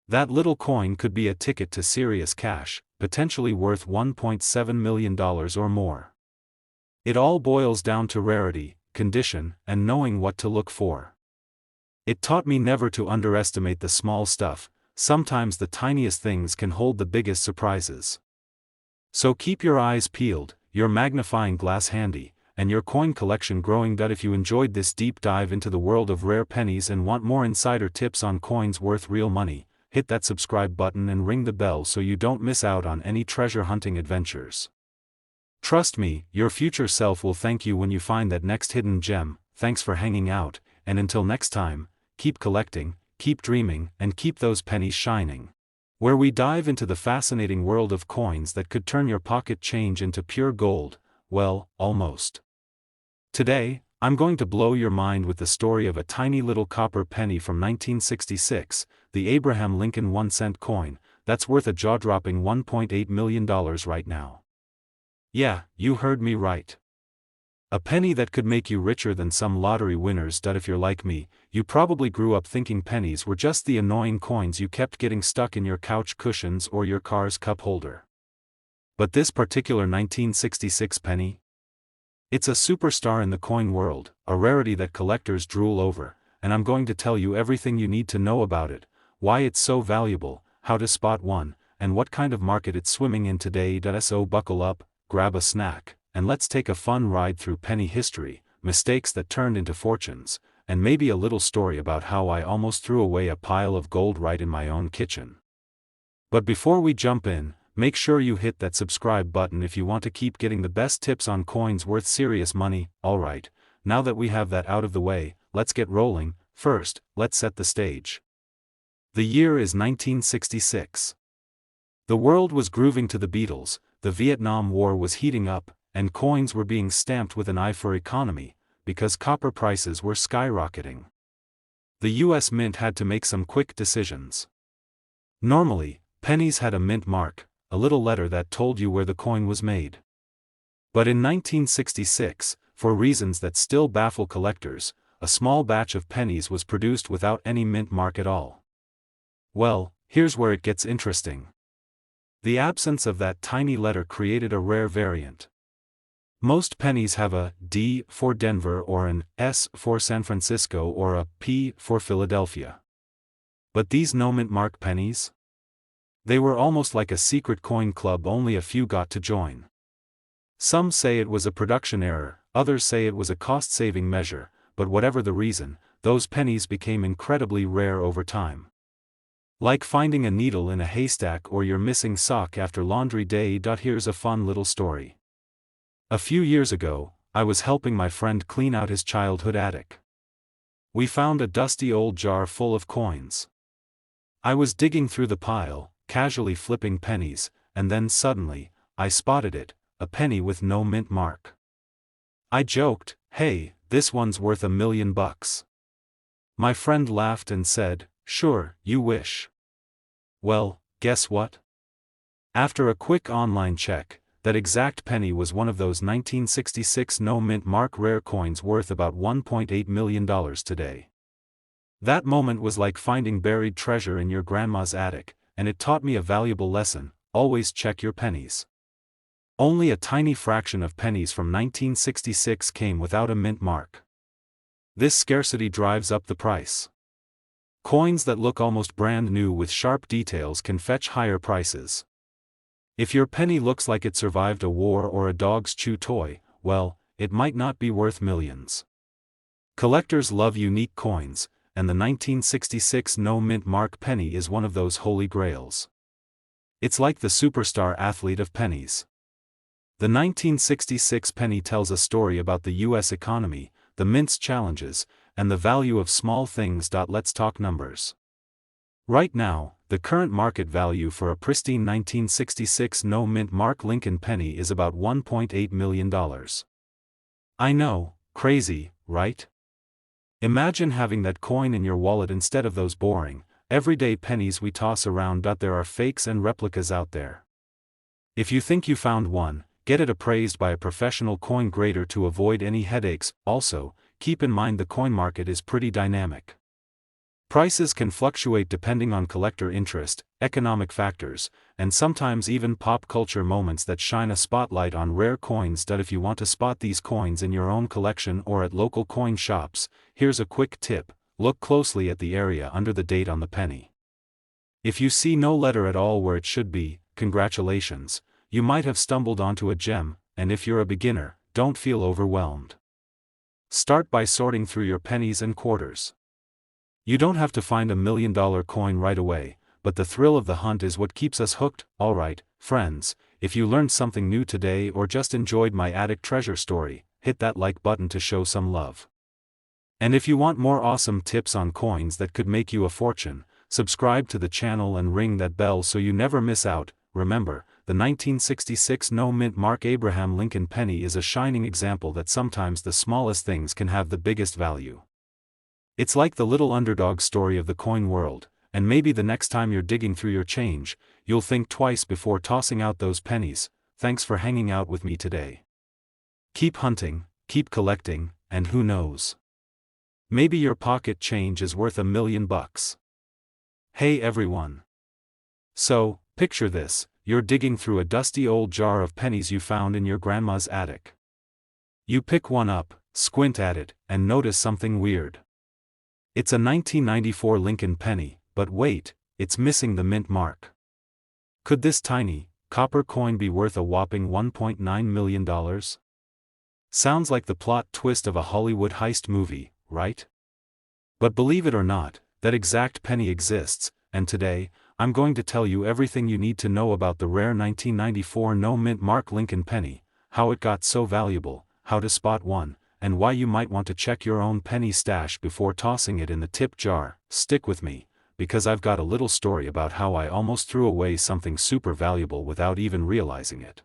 That little coin could be a ticket to serious cash, potentially worth $1.7 million or more. It all boils down to rarity, condition, and knowing what to look for. It taught me never to underestimate the small stuff. Sometimes the tiniest things can hold the biggest surprises. So keep your eyes peeled, your magnifying glass handy, and your coin collection growing. If you enjoyed this deep dive into the world of rare pennies and want more insider tips on coins worth real money, hit that subscribe button and ring the bell so you don't miss out on any treasure hunting adventures. Trust me, your future self will thank you when you find that next hidden gem. Thanks for hanging out, and until next time, keep collecting, keep dreaming, and keep those pennies shining. Where we dive into the fascinating world of coins that could turn your pocket change into pure gold, well, almost. Today, I'm going to blow your mind with the story of a tiny little copper penny from 1966, the Abraham Lincoln 1-cent coin, that's worth a jaw-dropping $1.8 million right now. Yeah, you heard me right. A penny that could make you richer than some lottery winners. If you're like me, you probably grew up thinking pennies were just the annoying coins you kept getting stuck in your couch cushions or your car's cup holder. But this particular 1966 penny? It's a superstar in the coin world, a rarity that collectors drool over, and I'm going to tell you everything you need to know about it, why it's so valuable, how to spot one, and what kind of market it's swimming in today. So buckle up, grab a snack, and let's take a fun ride through penny history, mistakes that turned into fortunes, and maybe a little story about how I almost threw away a pile of gold right in my own kitchen. But before we jump in, make sure you hit that subscribe button if you want to keep getting the best tips on coins worth serious money. Alright, now that we have that out of the way, let's get rolling. First, let's set the stage. The year is 1966. The world was grooving to the Beatles, the Vietnam War was heating up, and coins were being stamped with an eye for economy, because copper prices were skyrocketing. The US Mint had to make some quick decisions. Normally, pennies had a mint mark, a little letter that told you where the coin was made. But in 1966, for reasons that still baffle collectors, a small batch of pennies was produced without any mint mark at all. Well, here's where it gets interesting. The absence of that tiny letter created a rare variant. Most pennies have a D for Denver or an S for San Francisco or a P for Philadelphia. But these no mint mark pennies? They were almost like a secret coin club only a few got to join. Some say it was a production error, others say it was a cost-saving measure, but whatever the reason, those pennies became incredibly rare over time. Like finding a needle in a haystack or your missing sock after laundry day. Here's a fun little story. A few years ago, I was helping my friend clean out his childhood attic. We found a dusty old jar full of coins. I was digging through the pile, casually flipping pennies, and then suddenly, I spotted it, a penny with no mint mark. I joked, "Hey, this one's worth $1 million." My friend laughed and said, "Sure, you wish." Well, guess what? After a quick online check, that exact penny was one of those 1966 no mint mark rare coins worth about $1.8 million today. That moment was like finding buried treasure in your grandma's attic, and it taught me a valuable lesson: always check your pennies. Only a tiny fraction of pennies from 1966 came without a mint mark. This scarcity drives up the price. Coins that look almost brand new with sharp details can fetch higher prices. If your penny looks like it survived a war or a dog's chew toy, well, it might not be worth millions. Collectors love unique coins, and the 1966 no mint mark penny is one of those holy grails. It's like the superstar athlete of pennies. The 1966 penny tells a story about the US economy, the mint's challenges, and the value of small things. Let's talk numbers. Right now, the current market value for a pristine 1966 no-mint mark Lincoln penny is about $1.8 million. I know, crazy, right? Imagine having that coin in your wallet instead of those boring, everyday pennies we toss around. There are fakes and replicas out there. If you think you found one, get it appraised by a professional coin grader to avoid any headaches. Also, keep in mind the coin market is pretty dynamic. Prices can fluctuate depending on collector interest, economic factors, and sometimes even pop culture moments that shine a spotlight on rare coins. If you want to spot these coins in your own collection or at local coin shops, here's a quick tip: look closely at the area under the date on the penny. If you see no letter at all where it should be, congratulations, you might have stumbled onto a gem, and if you're a beginner, don't feel overwhelmed. Start by sorting through your pennies and quarters. You don't have to find $1 million coin right away, but the thrill of the hunt is what keeps us hooked. Alright, friends, if you learned something new today or just enjoyed my attic treasure story, hit that like button to show some love. And if you want more awesome tips on coins that could make you a fortune, subscribe to the channel and ring that bell so you never miss out. Remember, the 1966 no-mint mark Abraham Lincoln penny is a shining example that sometimes the smallest things can have the biggest value. It's like the little underdog story of the coin world, and maybe the next time you're digging through your change, you'll think twice before tossing out those pennies. Thanks for hanging out with me today. Keep hunting, keep collecting, and who knows? Maybe your pocket change is worth $1 million. Hey everyone. So, picture this: you're digging through a dusty old jar of pennies you found in your grandma's attic. You pick one up, squint at it, and notice something weird. It's a 1994 Lincoln penny, but wait, it's missing the mint mark. Could this tiny, copper coin be worth a whopping $1.9 million? Sounds like the plot twist of a Hollywood heist movie, right? But believe it or not, that exact penny exists, and today, I'm going to tell you everything you need to know about the rare 1994 no-mint mark Lincoln penny, how it got so valuable, how to spot one, and why you might want to check your own penny stash before tossing it in the tip jar. Stick with me, because I've got a little story about how I almost threw away something super valuable without even realizing it.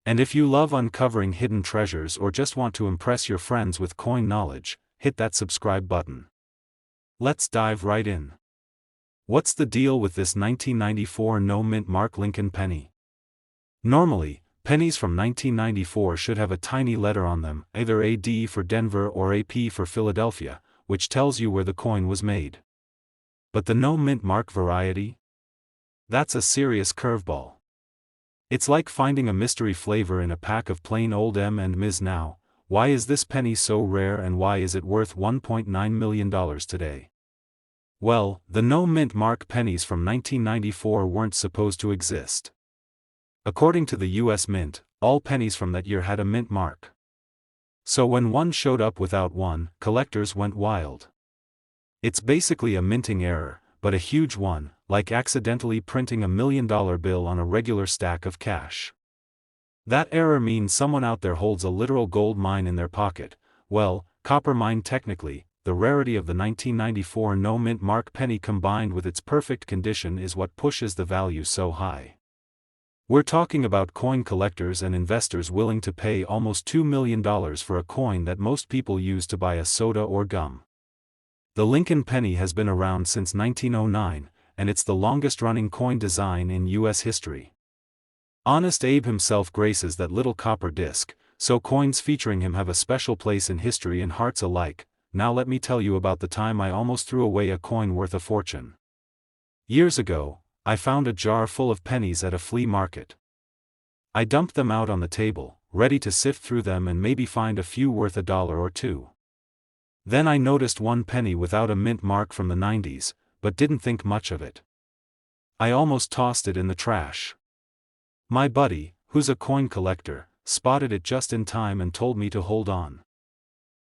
And if you love uncovering hidden treasures or just want to impress your friends with coin knowledge, hit that subscribe button. Let's dive right in. What's the deal with this 1994 no-mint mark Lincoln penny? Normally, pennies from 1994 should have a tiny letter on them, either AD for Denver or AP for Philadelphia, which tells you where the coin was made. But the no-mint mark variety? That's a serious curveball. It's like finding a mystery flavor in a pack of plain old M&Ms. Now, why is this penny so rare and why is it worth $1.9 million today? Well, the no-mint mark pennies from 1994 weren't supposed to exist. According to the US Mint, all pennies from that year had a mint mark. So when one showed up without one, collectors went wild. It's basically a minting error, but a huge one, like accidentally printing $1 million bill on a regular stack of cash. That error means someone out there holds a literal gold mine in their pocket. Well, copper mine technically. The rarity of the 1994 no-mint mark penny combined with its perfect condition is what pushes the value so high. We're talking about coin collectors and investors willing to pay almost $2 million for a coin that most people use to buy a soda or gum. The Lincoln penny has been around since 1909, and it's the longest-running coin design in U.S. history. Honest Abe himself graces that little copper disc, so coins featuring him have a special place in history and hearts alike. Now let me tell you about the time I almost threw away a coin worth a fortune. Years ago, I found a jar full of pennies at a flea market. I dumped them out on the table, ready to sift through them and maybe find a few worth $1 or $2. Then I noticed one penny without a mint mark from the 90s, but didn't think much of it. I almost tossed it in the trash. My buddy, who's a coin collector, spotted it just in time and told me to hold on.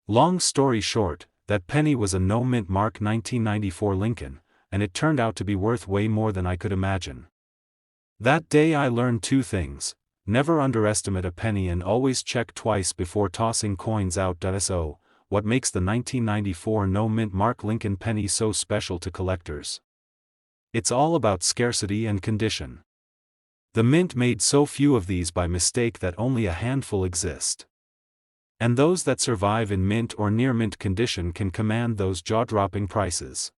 Long story short, that penny was a no-mint mark 1994 Lincoln, and it turned out to be worth way more than I could imagine. That day I learned two things: never underestimate a penny and always check twice before tossing coins out. So, what makes the 1994 no-mint mark Lincoln penny so special to collectors. It's all about scarcity and condition. The mint made so few of these by mistake that only a handful exist. And those that survive in mint or near-mint condition can command those jaw-dropping prices.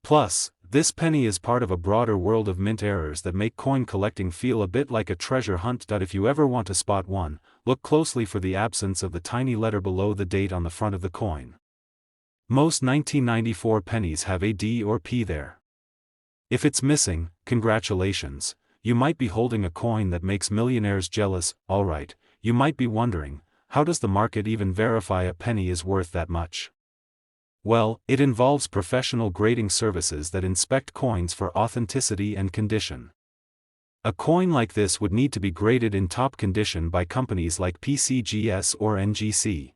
Plus, this penny is part of a broader world of mint errors that make coin collecting feel a bit like a treasure hunt. If you ever want to spot one, look closely for the absence of the tiny letter below the date on the front of the coin. Most 1994 pennies have a D or P there. If it's missing, congratulations, you might be holding a coin that makes millionaires jealous. Alright, you might be wondering, how does the market even verify a penny is worth that much? Well, it involves professional grading services that inspect coins for authenticity and condition. A coin like this would need to be graded in top condition by companies like PCGS or NGC.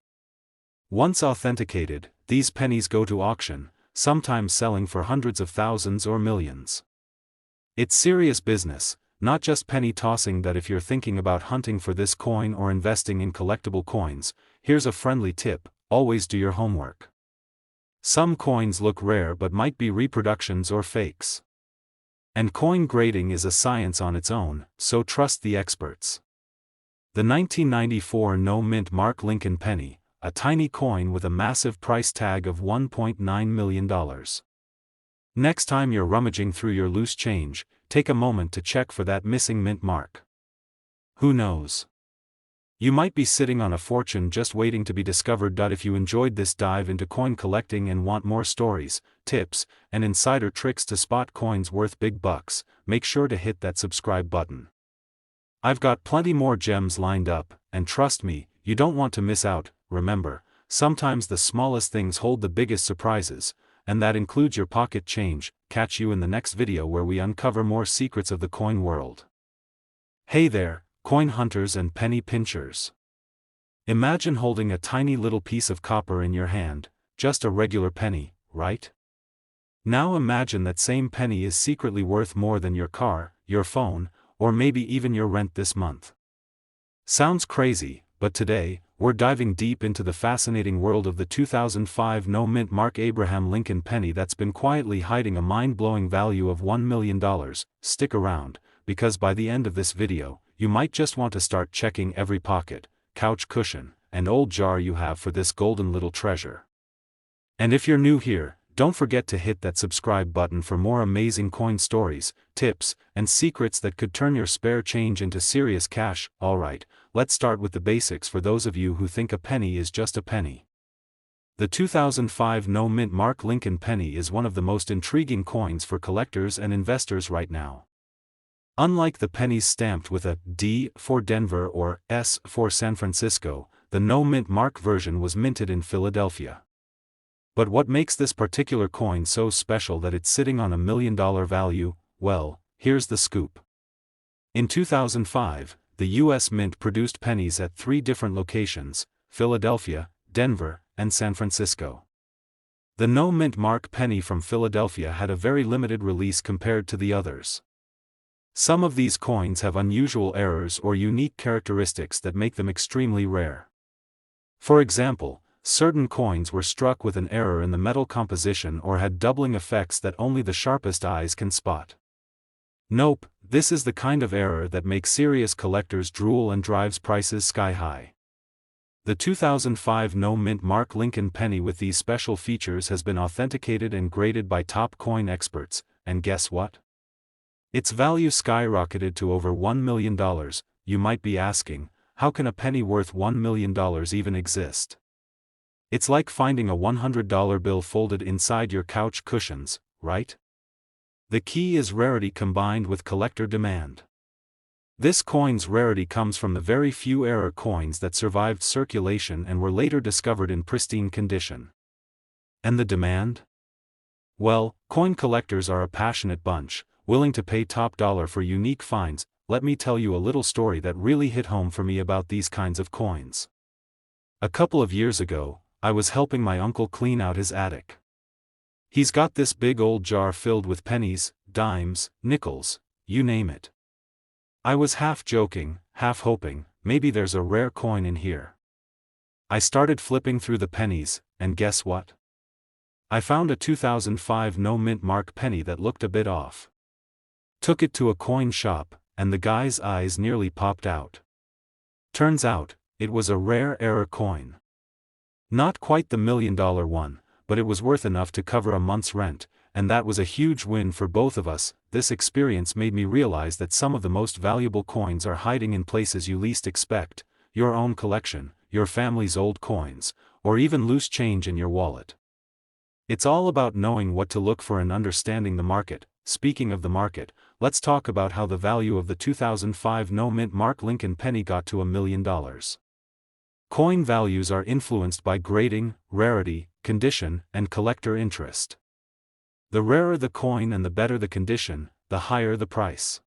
Once authenticated, these pennies go to auction, sometimes selling for hundreds of thousands or millions. It's serious business, not just penny tossing. If you're thinking about hunting for this coin or investing in collectible coins, here's a friendly tip: always do your homework. Some coins look rare but might be reproductions or fakes. And coin grading is a science on its own, so trust the experts. The 1994 no-mint mark Lincoln penny, a tiny coin with a massive price tag of $1.9 million. Next time you're rummaging through your loose change, take a moment to check for that missing mint mark. Who knows? You might be sitting on a fortune just waiting to be discovered. If you enjoyed this dive into coin collecting and want more stories, tips, and insider tricks to spot coins worth big bucks, make sure to hit that subscribe button. I've got plenty more gems lined up, and trust me, you don't want to miss out. Remember, sometimes the smallest things hold the biggest surprises, and that includes your pocket change. Catch you in the next video where we uncover more secrets of the coin world. Hey there, coin hunters and penny pinchers. Imagine holding a tiny little piece of copper in your hand, just a regular penny, right? Now imagine that same penny is secretly worth more than your car, your phone, or maybe even your rent this month. Sounds crazy, but today, we're diving deep into the fascinating world of the 2005 no-mint mark Abraham Lincoln penny that's been quietly hiding a mind-blowing value of $1 million. Stick around, because by the end of this video, you might just want to start checking every pocket, couch cushion, and old jar you have for this golden little treasure. And if you're new here, don't forget to hit that subscribe button for more amazing coin stories, tips, and secrets that could turn your spare change into serious cash. Alright, let's start with the basics for those of you who think a penny is just a penny. The 2005 no-mint mark Lincoln penny is one of the most intriguing coins for collectors and investors right now. Unlike the pennies stamped with a D for Denver or S for San Francisco, the no-mint mark version was minted in Philadelphia. But what makes this particular coin so special that it's sitting on $1 million value? Well, here's the scoop. In 2005, the U.S. Mint produced pennies at 3 different locations: Philadelphia, Denver, and San Francisco. The no-mint mark penny from Philadelphia had a very limited release compared to the others. Some of these coins have unusual errors or unique characteristics that make them extremely rare. For example, certain coins were struck with an error in the metal composition or had doubling effects that only the sharpest eyes can spot. Nope, this is the kind of error that makes serious collectors drool and drives prices sky high. The 2005 no-mint mark Lincoln penny with these special features has been authenticated and graded by top coin experts, and guess what? Its value skyrocketed to over $1 million. You might be asking, how can a penny worth $1 million even exist? It's like finding a $100 bill folded inside your couch cushions, right? The key is rarity combined with collector demand. This coin's rarity comes from the very few error coins that survived circulation and were later discovered in pristine condition. And the demand? Well, coin collectors are a passionate bunch, willing to pay top dollar for unique finds. Let me tell you a little story that really hit home for me about these kinds of coins. A couple of years ago, I was helping my uncle clean out his attic. He's got this big old jar filled with pennies, dimes, nickels, you name it. I was half joking, half hoping, maybe there's a rare coin in here. I started flipping through the pennies, and guess what? I found a 2005 no-mint mark penny that looked a bit off. Took it to a coin shop, and the guy's eyes nearly popped out. Turns out, it was a rare error coin. Not quite the $1 million one, but it was worth enough to cover a month's rent, and that was a huge win for both of us. This experience made me realize that some of the most valuable coins are hiding in places you least expect: your own collection, your family's old coins, or even loose change in your wallet. It's all about knowing what to look for and understanding the market. Speaking of the market, let's talk about how the value of the 2005 no-mint mark Lincoln penny got to $1 million. Coin values are influenced by grading, rarity, condition, and collector interest. The rarer the coin and the better the condition, the higher the price.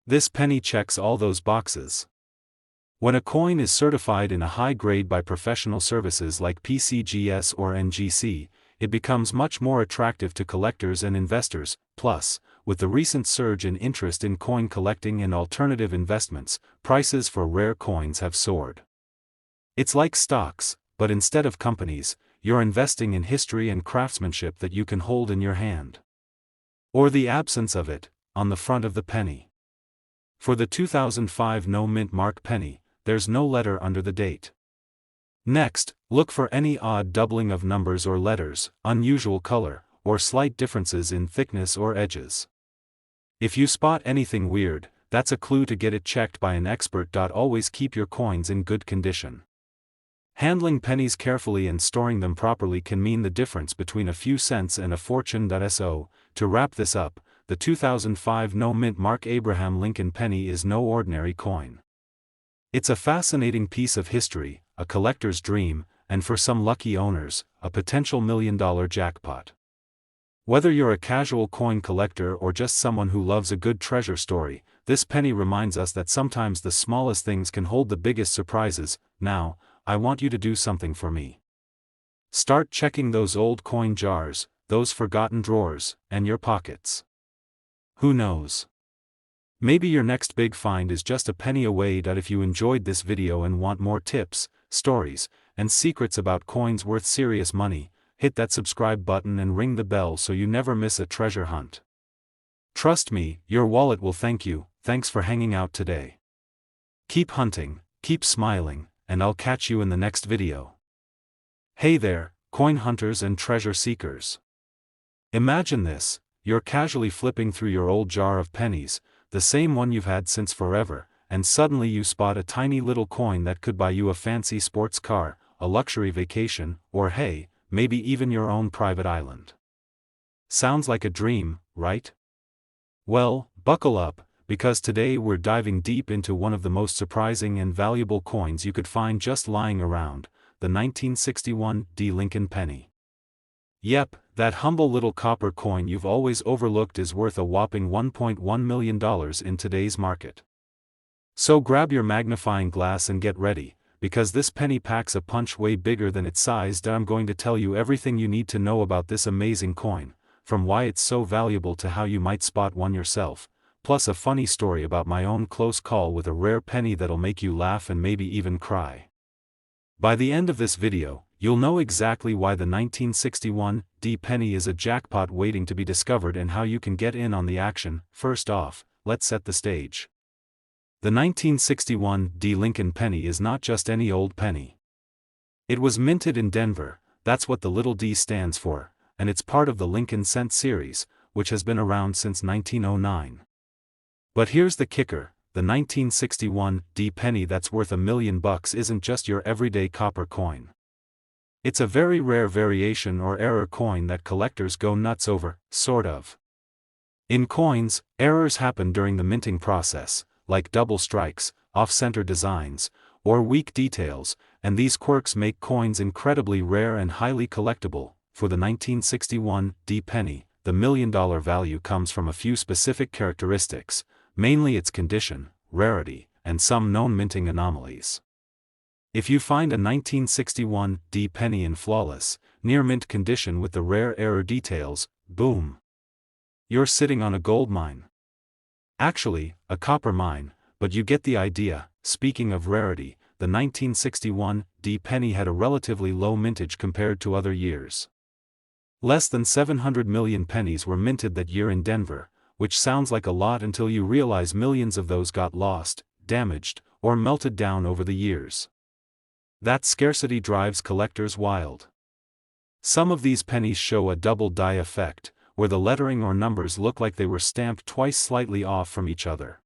This penny checks all those boxes. When a coin is certified in a high grade by professional services like PCGS or NGC, it becomes much more attractive to collectors and investors. Plus, with the recent surge in interest in coin collecting and alternative investments, prices for rare coins have soared. It's like stocks, but instead of companies, you're investing in history and craftsmanship that you can hold in your hand. Or the absence of it, on the front of the penny. For the 2005 no-mint mark penny, there's no letter under the date. Next, look for any odd doubling of numbers or letters, unusual color, or slight differences in thickness or edges. If you spot anything weird, that's a clue to get it checked by an expert. Always keep your coins in good condition. Handling pennies carefully and storing them properly can mean the difference between a few cents and a fortune. So, to wrap this up, the 2005 no-mint mark Abraham Lincoln penny is no ordinary coin. It's a fascinating piece of history, a collector's dream, and for some lucky owners, a potential $1 million jackpot. Whether you're a casual coin collector or just someone who loves a good treasure story, this penny reminds us that sometimes the smallest things can hold the biggest surprises. Now, I want you to do something for me. Start checking those old coin jars, those forgotten drawers, and your pockets. Who knows? Maybe your next big find is just a penny away. If you enjoyed this video and want more tips, stories, and secrets about coins worth serious money, hit that subscribe button and ring the bell so you never miss a treasure hunt. Trust me, your wallet will thank you. Thanks for hanging out today. Keep hunting, keep smiling, and I'll catch you in the next video. Hey there, coin hunters and treasure seekers. Imagine this: you're casually flipping through your old jar of pennies, the same one you've had since forever, and suddenly you spot a tiny little coin that could buy you a fancy sports car, a luxury vacation, or hey, maybe even your own private island. Sounds like a dream, right? Well, buckle up, because today we're diving deep into one of the most surprising and valuable coins you could find just lying around, the 1961 Lincoln penny. Yep, that humble little copper coin you've always overlooked is worth a whopping $1.1 million in today's market. So grab your magnifying glass and get ready, because this penny packs a punch way bigger than its size. I'm going to tell you everything you need to know about this amazing coin, from why it's so valuable to how you might spot one yourself, plus a funny story about my own close call with a rare penny that'll make you laugh and maybe even cry. By the end of this video, you'll know exactly why the 1961 penny is a jackpot waiting to be discovered and how you can get in on the action. First off, let's set the stage. The 1961 Lincoln penny is not just any old penny. It was minted in Denver, that's what the little d stands for, and it's part of the Lincoln cent series, which has been around since 1909. But here's the kicker: the 1961 penny that's worth $1 million isn't just your everyday copper coin. It's a very rare variation or error coin that collectors go nuts over, sort of. In coins, errors happen during the minting process, like double strikes, off-center designs, or weak details, and these quirks make coins incredibly rare and highly collectible. For the 1961 penny, the $1 million value comes from a few specific characteristics, mainly its condition, rarity, and some known minting anomalies. If you find a 1961 penny in flawless, near-mint condition with the rare error details, boom! You're sitting on a gold mine. Actually, a copper mine, but you get the idea. Speaking of rarity, the 1961 penny had a relatively low mintage compared to other years. Less than 700 million pennies were minted that year in Denver, which sounds like a lot until you realize millions of those got lost, damaged, or melted down over the years. That scarcity drives collectors wild. Some of these pennies show a double die effect, where the lettering or numbers look like they were stamped twice slightly off from each other.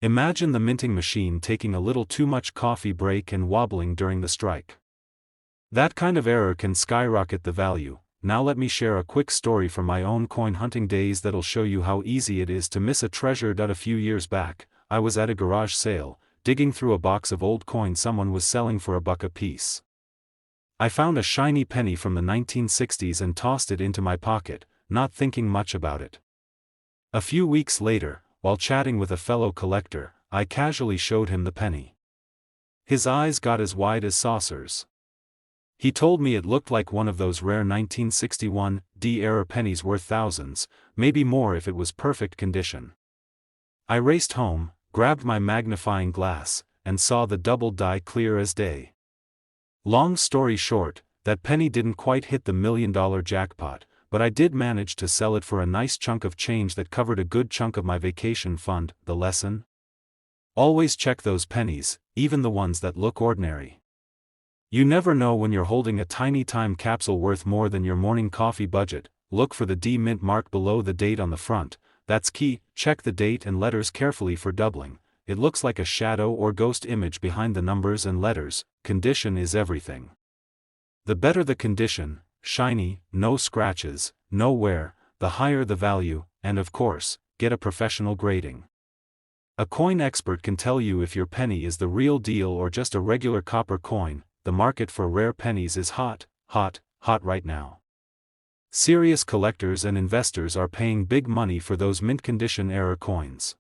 Imagine the minting machine taking a little too much coffee break and wobbling during the strike. That kind of error can skyrocket the value. Now let me share a quick story from my own coin hunting days that'll show you how easy it is to miss a treasure. A few years back, I was at a garage sale, digging through a box of old coins someone was selling for $1 a piece. I found a shiny penny from the 1960s and tossed it into my pocket, not thinking much about it. A few weeks later, while chatting with a fellow collector, I casually showed him the penny. His eyes got as wide as saucers. He told me it looked like one of those rare 1961 era pennies worth thousands, maybe more if it was perfect condition. I raced home, grabbed my magnifying glass, and saw the double die clear as day. Long story short, that penny didn't quite hit the $1 million jackpot, but I did manage to sell it for a nice chunk of change that covered a good chunk of my vacation fund. The lesson? Always check those pennies, even the ones that look ordinary. You never know when you're holding a tiny time capsule worth more than your morning coffee budget. Look for the D mint mark below the date on the front. That's key. Check the date and letters carefully for doubling. It looks like a shadow or ghost image behind the numbers and letters. Condition is everything. The better the condition, shiny, no scratches, no wear, the higher the value, and of course, get a professional grading. A coin expert can tell you if your penny is the real deal or just a regular copper coin. The market for rare pennies is hot right now. Serious collectors and investors are paying big money for those mint condition era coins.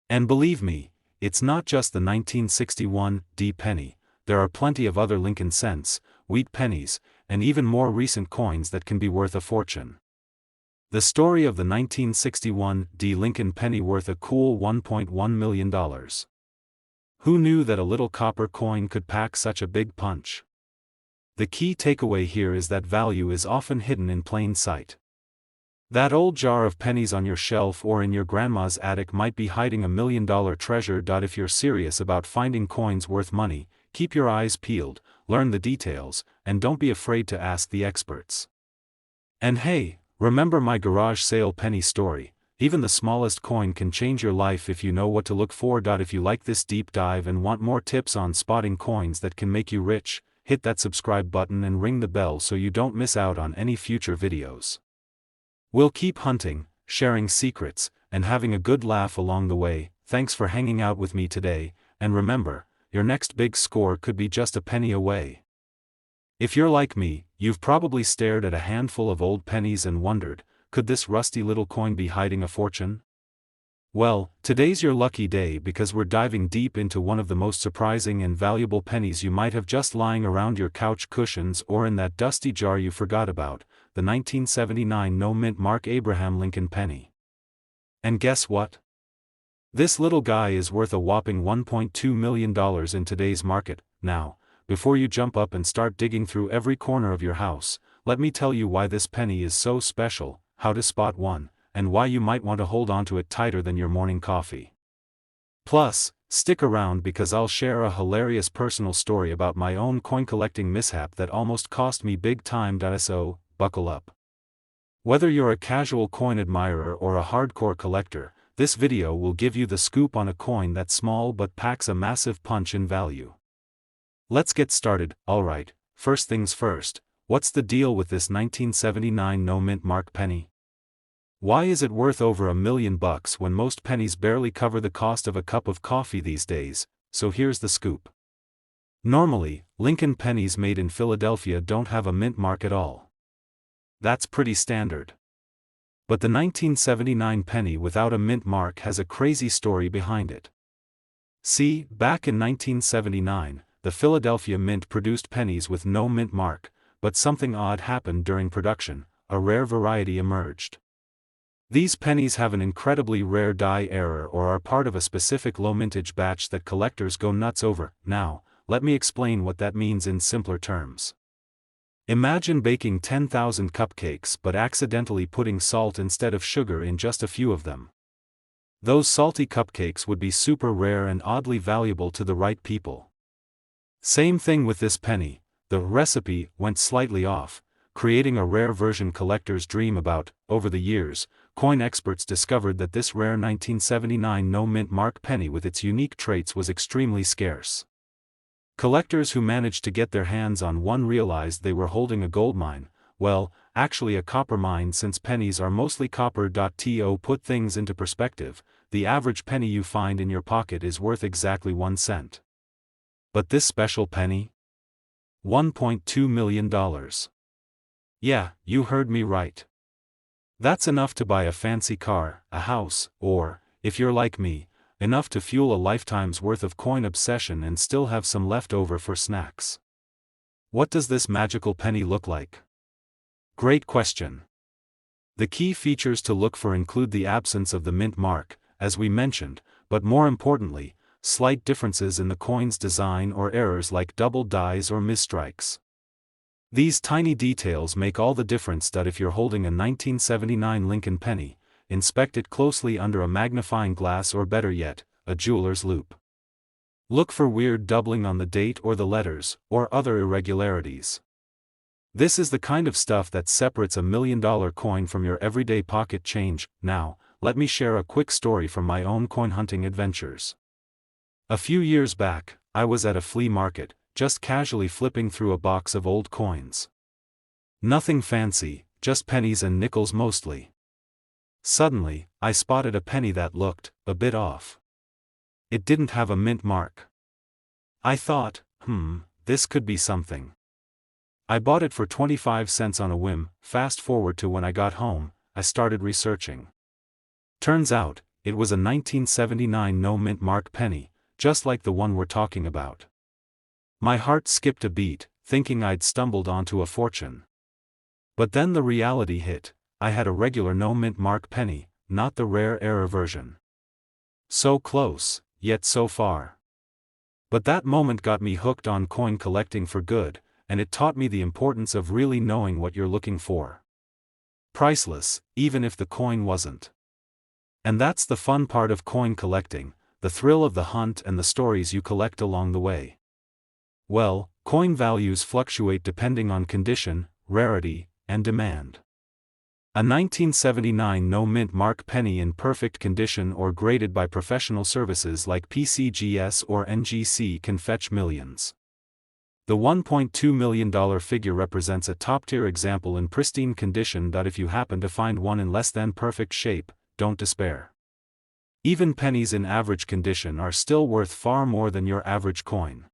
And believe me, it's not just the 1961 penny, there are plenty of other Lincoln cents, wheat pennies, and even more recent coins that can be worth a fortune. The story of the 1961 Lincoln penny worth a cool $1.1 million. Who knew that a little copper coin could pack such a big punch? The key takeaway here is that value is often hidden in plain sight. That old jar of pennies on your shelf or in your grandma's attic might be hiding $1 million treasure. If you're serious about finding coins worth money, keep your eyes peeled, learn the details, and don't be afraid to ask the experts. And hey, remember my garage sale penny story? Even the smallest coin can change your life if you know what to look for. If you like this deep dive and want more tips on spotting coins that can make you rich, hit that subscribe button and ring the bell so you don't miss out on any future videos. We'll keep hunting, sharing secrets, and having a good laugh along the way. Thanks for hanging out with me today, and remember, your next big score could be just a penny away. If you're like me, you've probably stared at a handful of old pennies and wondered, could this rusty little coin be hiding a fortune? Well, today's your lucky day because we're diving deep into one of the most surprising and valuable pennies you might have just lying around your couch cushions or in that dusty jar you forgot about, the 1979 no mint mark Abraham Lincoln penny. And guess what? This little guy is worth a whopping $1.2 million in today's market. Now, before you jump up and start digging through every corner of your house, let me tell you why this penny is so special, how to spot one, and why you might want to hold on to it tighter than your morning coffee. Plus, stick around because I'll share a hilarious personal story about my own coin collecting mishap that almost cost me big time. So, buckle up. Whether you're a casual coin admirer or a hardcore collector, this video will give you the scoop on a coin that's small but packs a massive punch in value. Let's get started. Alright, first things first, what's the deal with this 1979 no mint mark penny? Why is it worth over $1 million when most pennies barely cover the cost of a cup of coffee these days? So here's the scoop. Normally, Lincoln pennies made in Philadelphia don't have a mint mark at all. That's pretty standard. But the 1979 penny without a mint mark has a crazy story behind it. See, back in 1979, the Philadelphia Mint produced pennies with no mint mark, but something odd happened during production, a rare variety emerged. These pennies have an incredibly rare die error or are part of a specific low mintage batch that collectors go nuts over. Now, let me explain what that means in simpler terms. Imagine baking 10,000 cupcakes but accidentally putting salt instead of sugar in just a few of them. Those salty cupcakes would be super rare and oddly valuable to the right people. Same thing with this penny, the recipe went slightly off, creating a rare version collectors dream about. Over the years, coin experts discovered that this rare 1979 no-mint mark penny with its unique traits was extremely scarce. Collectors who managed to get their hands on one realized they were holding a gold mine, well, actually a copper mine since pennies are mostly copper. To put things into perspective, the average penny you find in your pocket is worth exactly 1 cent. But this special penny? $1.2 million. Yeah, you heard me right. That's enough to buy a fancy car, a house, or, if you're like me, enough to fuel a lifetime's worth of coin obsession and still have some left over for snacks. What does this magical penny look like? Great question. The key features to look for include the absence of the mint mark, as we mentioned, but more importantly, slight differences in the coin's design or errors like double dies or misstrikes. These tiny details make all the difference. If you're holding a 1979 Lincoln penny, inspect it closely under a magnifying glass or better yet, a jeweler's loupe. Look for weird doubling on the date or the letters, or other irregularities. This is the kind of stuff that separates a $1 million coin from your everyday pocket change. Now, let me share a quick story from my own coin hunting adventures. A few years back, I was at a flea market, just casually flipping through a box of old coins. Nothing fancy, just pennies and nickels mostly. Suddenly, I spotted a penny that looked a bit off. It didn't have a mint mark. I thought, this could be something. I bought it for 25 cents on a whim. Fast forward to when I got home, I started researching. Turns out, it was a 1979 no mint mark penny, just like the one we're talking about. My heart skipped a beat, thinking I'd stumbled onto a fortune. But then the reality hit. I had a regular no mint mark penny, not the rare error version. So close, yet so far. But that moment got me hooked on coin collecting for good, and it taught me the importance of really knowing what you're looking for. Priceless, even if the coin wasn't. And that's the fun part of coin collecting, the thrill of the hunt and the stories you collect along the way. Well, coin values fluctuate depending on condition, rarity, and demand. A 1979 no-mint mark penny in perfect condition or graded by professional services like PCGS or NGC can fetch millions. The $1.2 million figure represents a top-tier example in pristine condition. If you happen to find one in less than perfect shape, don't despair. Even pennies in average condition are still worth far more than your average coin.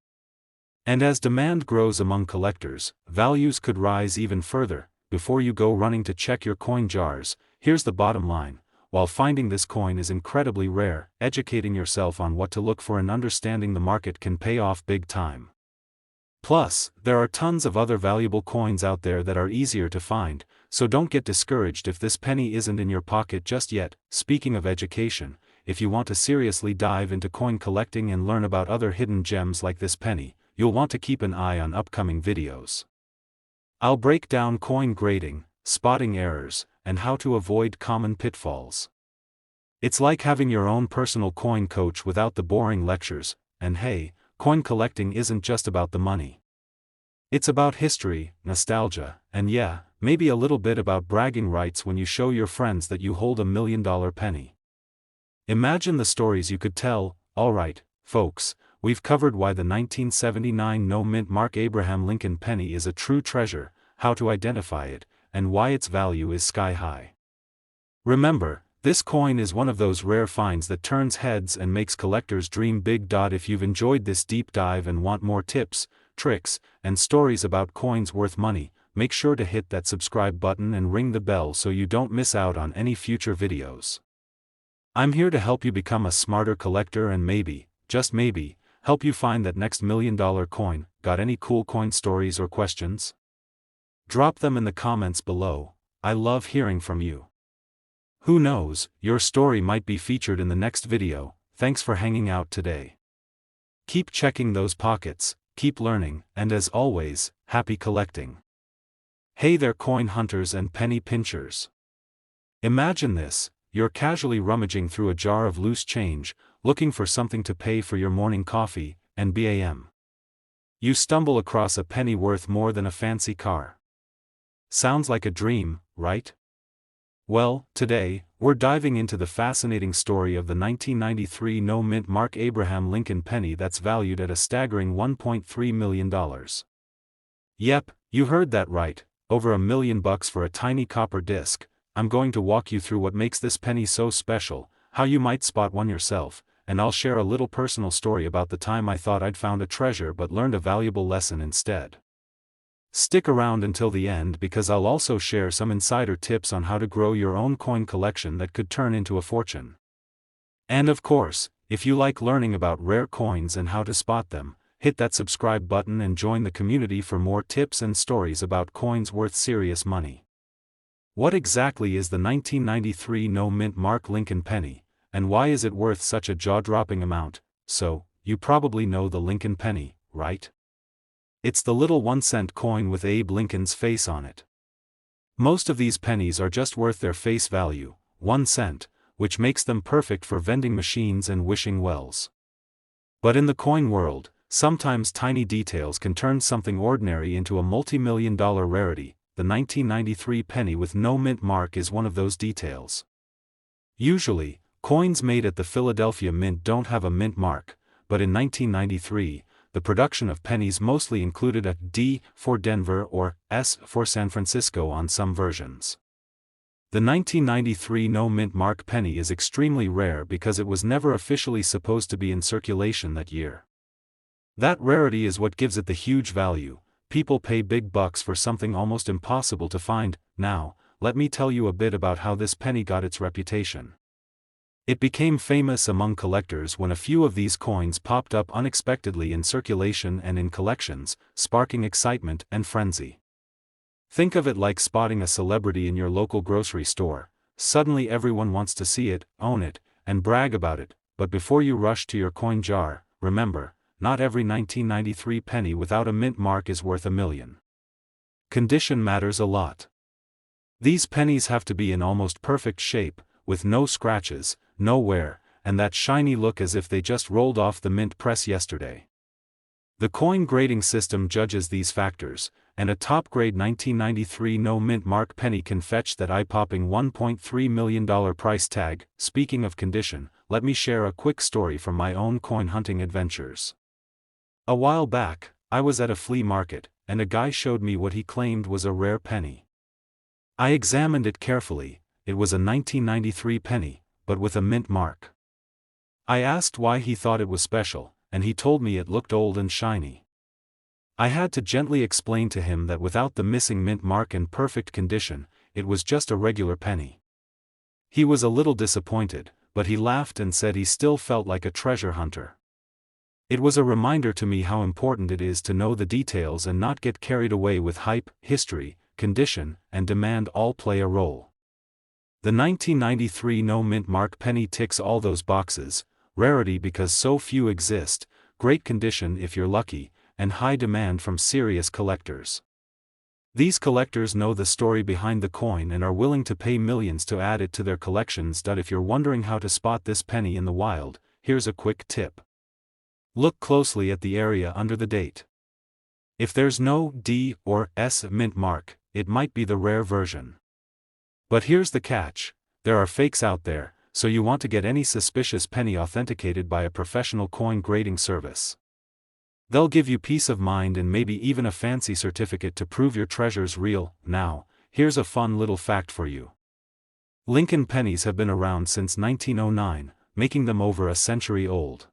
And as demand grows among collectors, values could rise even further. Before you go running to check your coin jars, here's the bottom line. While finding this coin is incredibly rare, educating yourself on what to look for and understanding the market can pay off big time. Plus, there are tons of other valuable coins out there that are easier to find, so don't get discouraged if this penny isn't in your pocket just yet. Speaking of education, if you want to seriously dive into coin collecting and learn about other hidden gems like this penny, you'll want to keep an eye on upcoming videos. I'll break down coin grading, spotting errors, and how to avoid common pitfalls. It's like having your own personal coin coach without the boring lectures, and hey, coin collecting isn't just about the money. It's about history, nostalgia, and yeah, maybe a little bit about bragging rights when you show your friends that you hold a $1 million penny. Imagine the stories you could tell. Alright, folks, we've covered why the 1979 no-mint mark Abraham Lincoln penny is a true treasure, how to identify it, and why its value is sky-high. Remember, this coin is one of those rare finds that turns heads and makes collectors dream big. If you've enjoyed this deep dive and want more tips, tricks, and stories about coins worth money, make sure to hit that subscribe button and ring the bell so you don't miss out on any future videos. I'm here to help you become a smarter collector and maybe, just maybe, help you find that next $1 million coin. Got any cool coin stories or questions? Drop them in the comments below. I love hearing from you. Who knows, your story might be featured in the next video. Thanks for hanging out today. Keep checking those pockets, keep learning, and as always, happy collecting. Hey there coin hunters and penny pinchers. Imagine this, you're casually rummaging through a jar of loose change, looking for something to pay for your morning coffee, and bam. You stumble across a penny worth more than a fancy car. Sounds like a dream, right? Well, today, we're diving into the fascinating story of the 1993 no-mint Mark Abraham Lincoln penny that's valued at a staggering $1.3 million. Yep, you heard that right, over $1 million for a tiny copper disc. I'm going to walk you through what makes this penny so special, how you might spot one yourself, and I'll share a little personal story about the time I thought I'd found a treasure but learned a valuable lesson instead. Stick around until the end because I'll also share some insider tips on how to grow your own coin collection that could turn into a fortune. And of course, if you like learning about rare coins and how to spot them, hit that subscribe button and join the community for more tips and stories about coins worth serious money. What exactly is the 1993 no-mint Mark Lincoln penny, and why is it worth such a jaw-dropping amount? So, you probably know the Lincoln penny, right? It's the little 1-cent coin with Abe Lincoln's face on it. Most of these pennies are just worth their face value, 1 cent, which makes them perfect for vending machines and wishing wells. But in the coin world, sometimes tiny details can turn something ordinary into a multi-million-dollar rarity. The 1993 penny with no mint mark is one of those details. Usually, coins made at the Philadelphia Mint don't have a mint mark, but in 1993, the production of pennies mostly included a D for Denver or S for San Francisco on some versions. The 1993 no mint mark penny is extremely rare because it was never officially supposed to be in circulation that year. That rarity is what gives it the huge value. People pay big bucks for something almost impossible to find. Now, let me tell you a bit about how this penny got its reputation. It became famous among collectors when a few of these coins popped up unexpectedly in circulation and in collections, sparking excitement and frenzy. Think of it like spotting a celebrity in your local grocery store. Suddenly everyone wants to see it, own it, and brag about it, but before you rush to your coin jar, remember, not every 1993 penny without a mint mark is worth $1 million. Condition matters a lot. These pennies have to be in almost perfect shape, with no scratches, no wear, and that shiny look as if they just rolled off the mint press yesterday. The coin grading system judges these factors, and a top-grade 1993 no-mint mark penny can fetch that eye-popping $1.3 million price tag. Speaking of condition, let me share a quick story from my own coin hunting adventures. A while back, I was at a flea market, and a guy showed me what he claimed was a rare penny. I examined it carefully. It was a 1993 penny, but with a mint mark. I asked why he thought it was special, and he told me it looked old and shiny. I had to gently explain to him that without the missing mint mark in perfect condition, it was just a regular penny. He was a little disappointed, but he laughed and said he still felt like a treasure hunter. It was a reminder to me how important it is to know the details and not get carried away with hype. History, condition, and demand all play a role. The 1993 no-mint mark penny ticks all those boxes: rarity because so few exist, great condition if you're lucky, and high demand from serious collectors. These collectors know the story behind the coin and are willing to pay millions to add it to their collections. If you're wondering how to spot this penny in the wild, here's a quick tip. Look closely at the area under the date. If there's no D or S mint mark, it might be the rare version. But here's the catch: there are fakes out there, so you want to get any suspicious penny authenticated by a professional coin grading service. They'll give you peace of mind and maybe even a fancy certificate to prove your treasure's real. Now, here's a fun little fact for you. Lincoln pennies have been around since 1909, making them over a century old.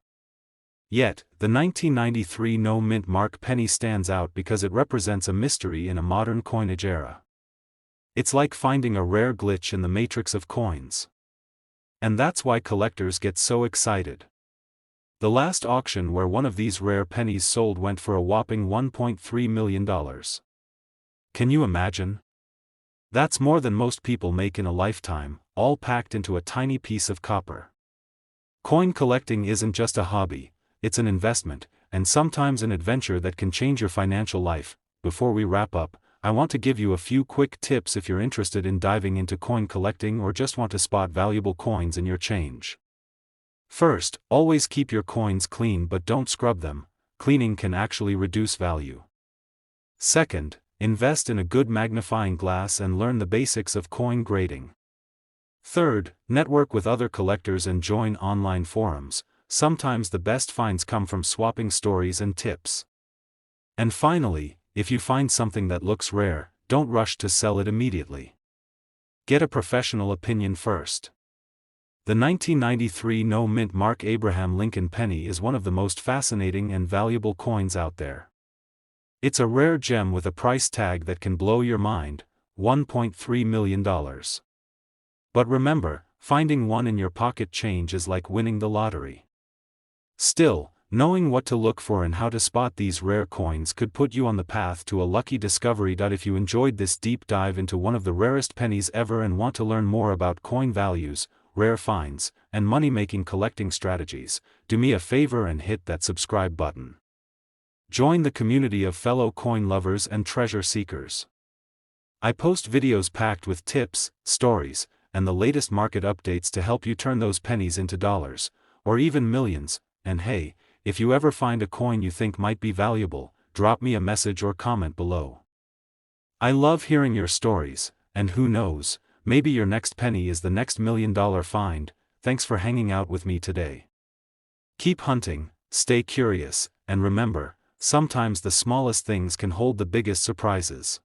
Yet, the 1993 no-mint mark penny stands out because it represents a mystery in a modern coinage era. It's like finding a rare glitch in the matrix of coins. And that's why collectors get so excited. The last auction where one of these rare pennies sold went for a whopping $1.3 million. Can you imagine? That's more than most people make in a lifetime. all packed into a tiny piece of copper. Coin collecting isn't just a hobby, it's an investment, and sometimes an adventure that can change your financial life. Before we wrap up, I want to give you a few quick tips if you're interested in diving into coin collecting or just want to spot valuable coins in your change. First, always keep your coins clean but don't scrub them. Cleaning can actually reduce value. Second, invest in a good magnifying glass and learn the basics of coin grading. Third, network with other collectors and join online forums. Sometimes the best finds come from swapping stories and tips. And finally, if you find something that looks rare, don't rush to sell it immediately. Get a professional opinion first. The 1993 no-mint Mark Abraham Lincoln penny is one of the most fascinating and valuable coins out there. It's a rare gem with a price tag that can blow your mind, $1.3 million. But remember, finding one in your pocket change is like winning the lottery. Still, knowing what to look for and how to spot these rare coins could put you on the path to a lucky discovery. If you enjoyed this deep dive into one of the rarest pennies ever and want to learn more about coin values, rare finds, and money-making collecting strategies, do me a favor and hit that subscribe button. Join the community of fellow coin lovers and treasure seekers. I post videos packed with tips, stories, and the latest market updates to help you turn those pennies into dollars, or even millions. And hey, if you ever find a coin you think might be valuable, drop me a message or comment below. I love hearing your stories, and who knows, maybe your next penny is the next $1 million find. Thanks for hanging out with me today. Keep hunting, stay curious, and remember, sometimes the smallest things can hold the biggest surprises.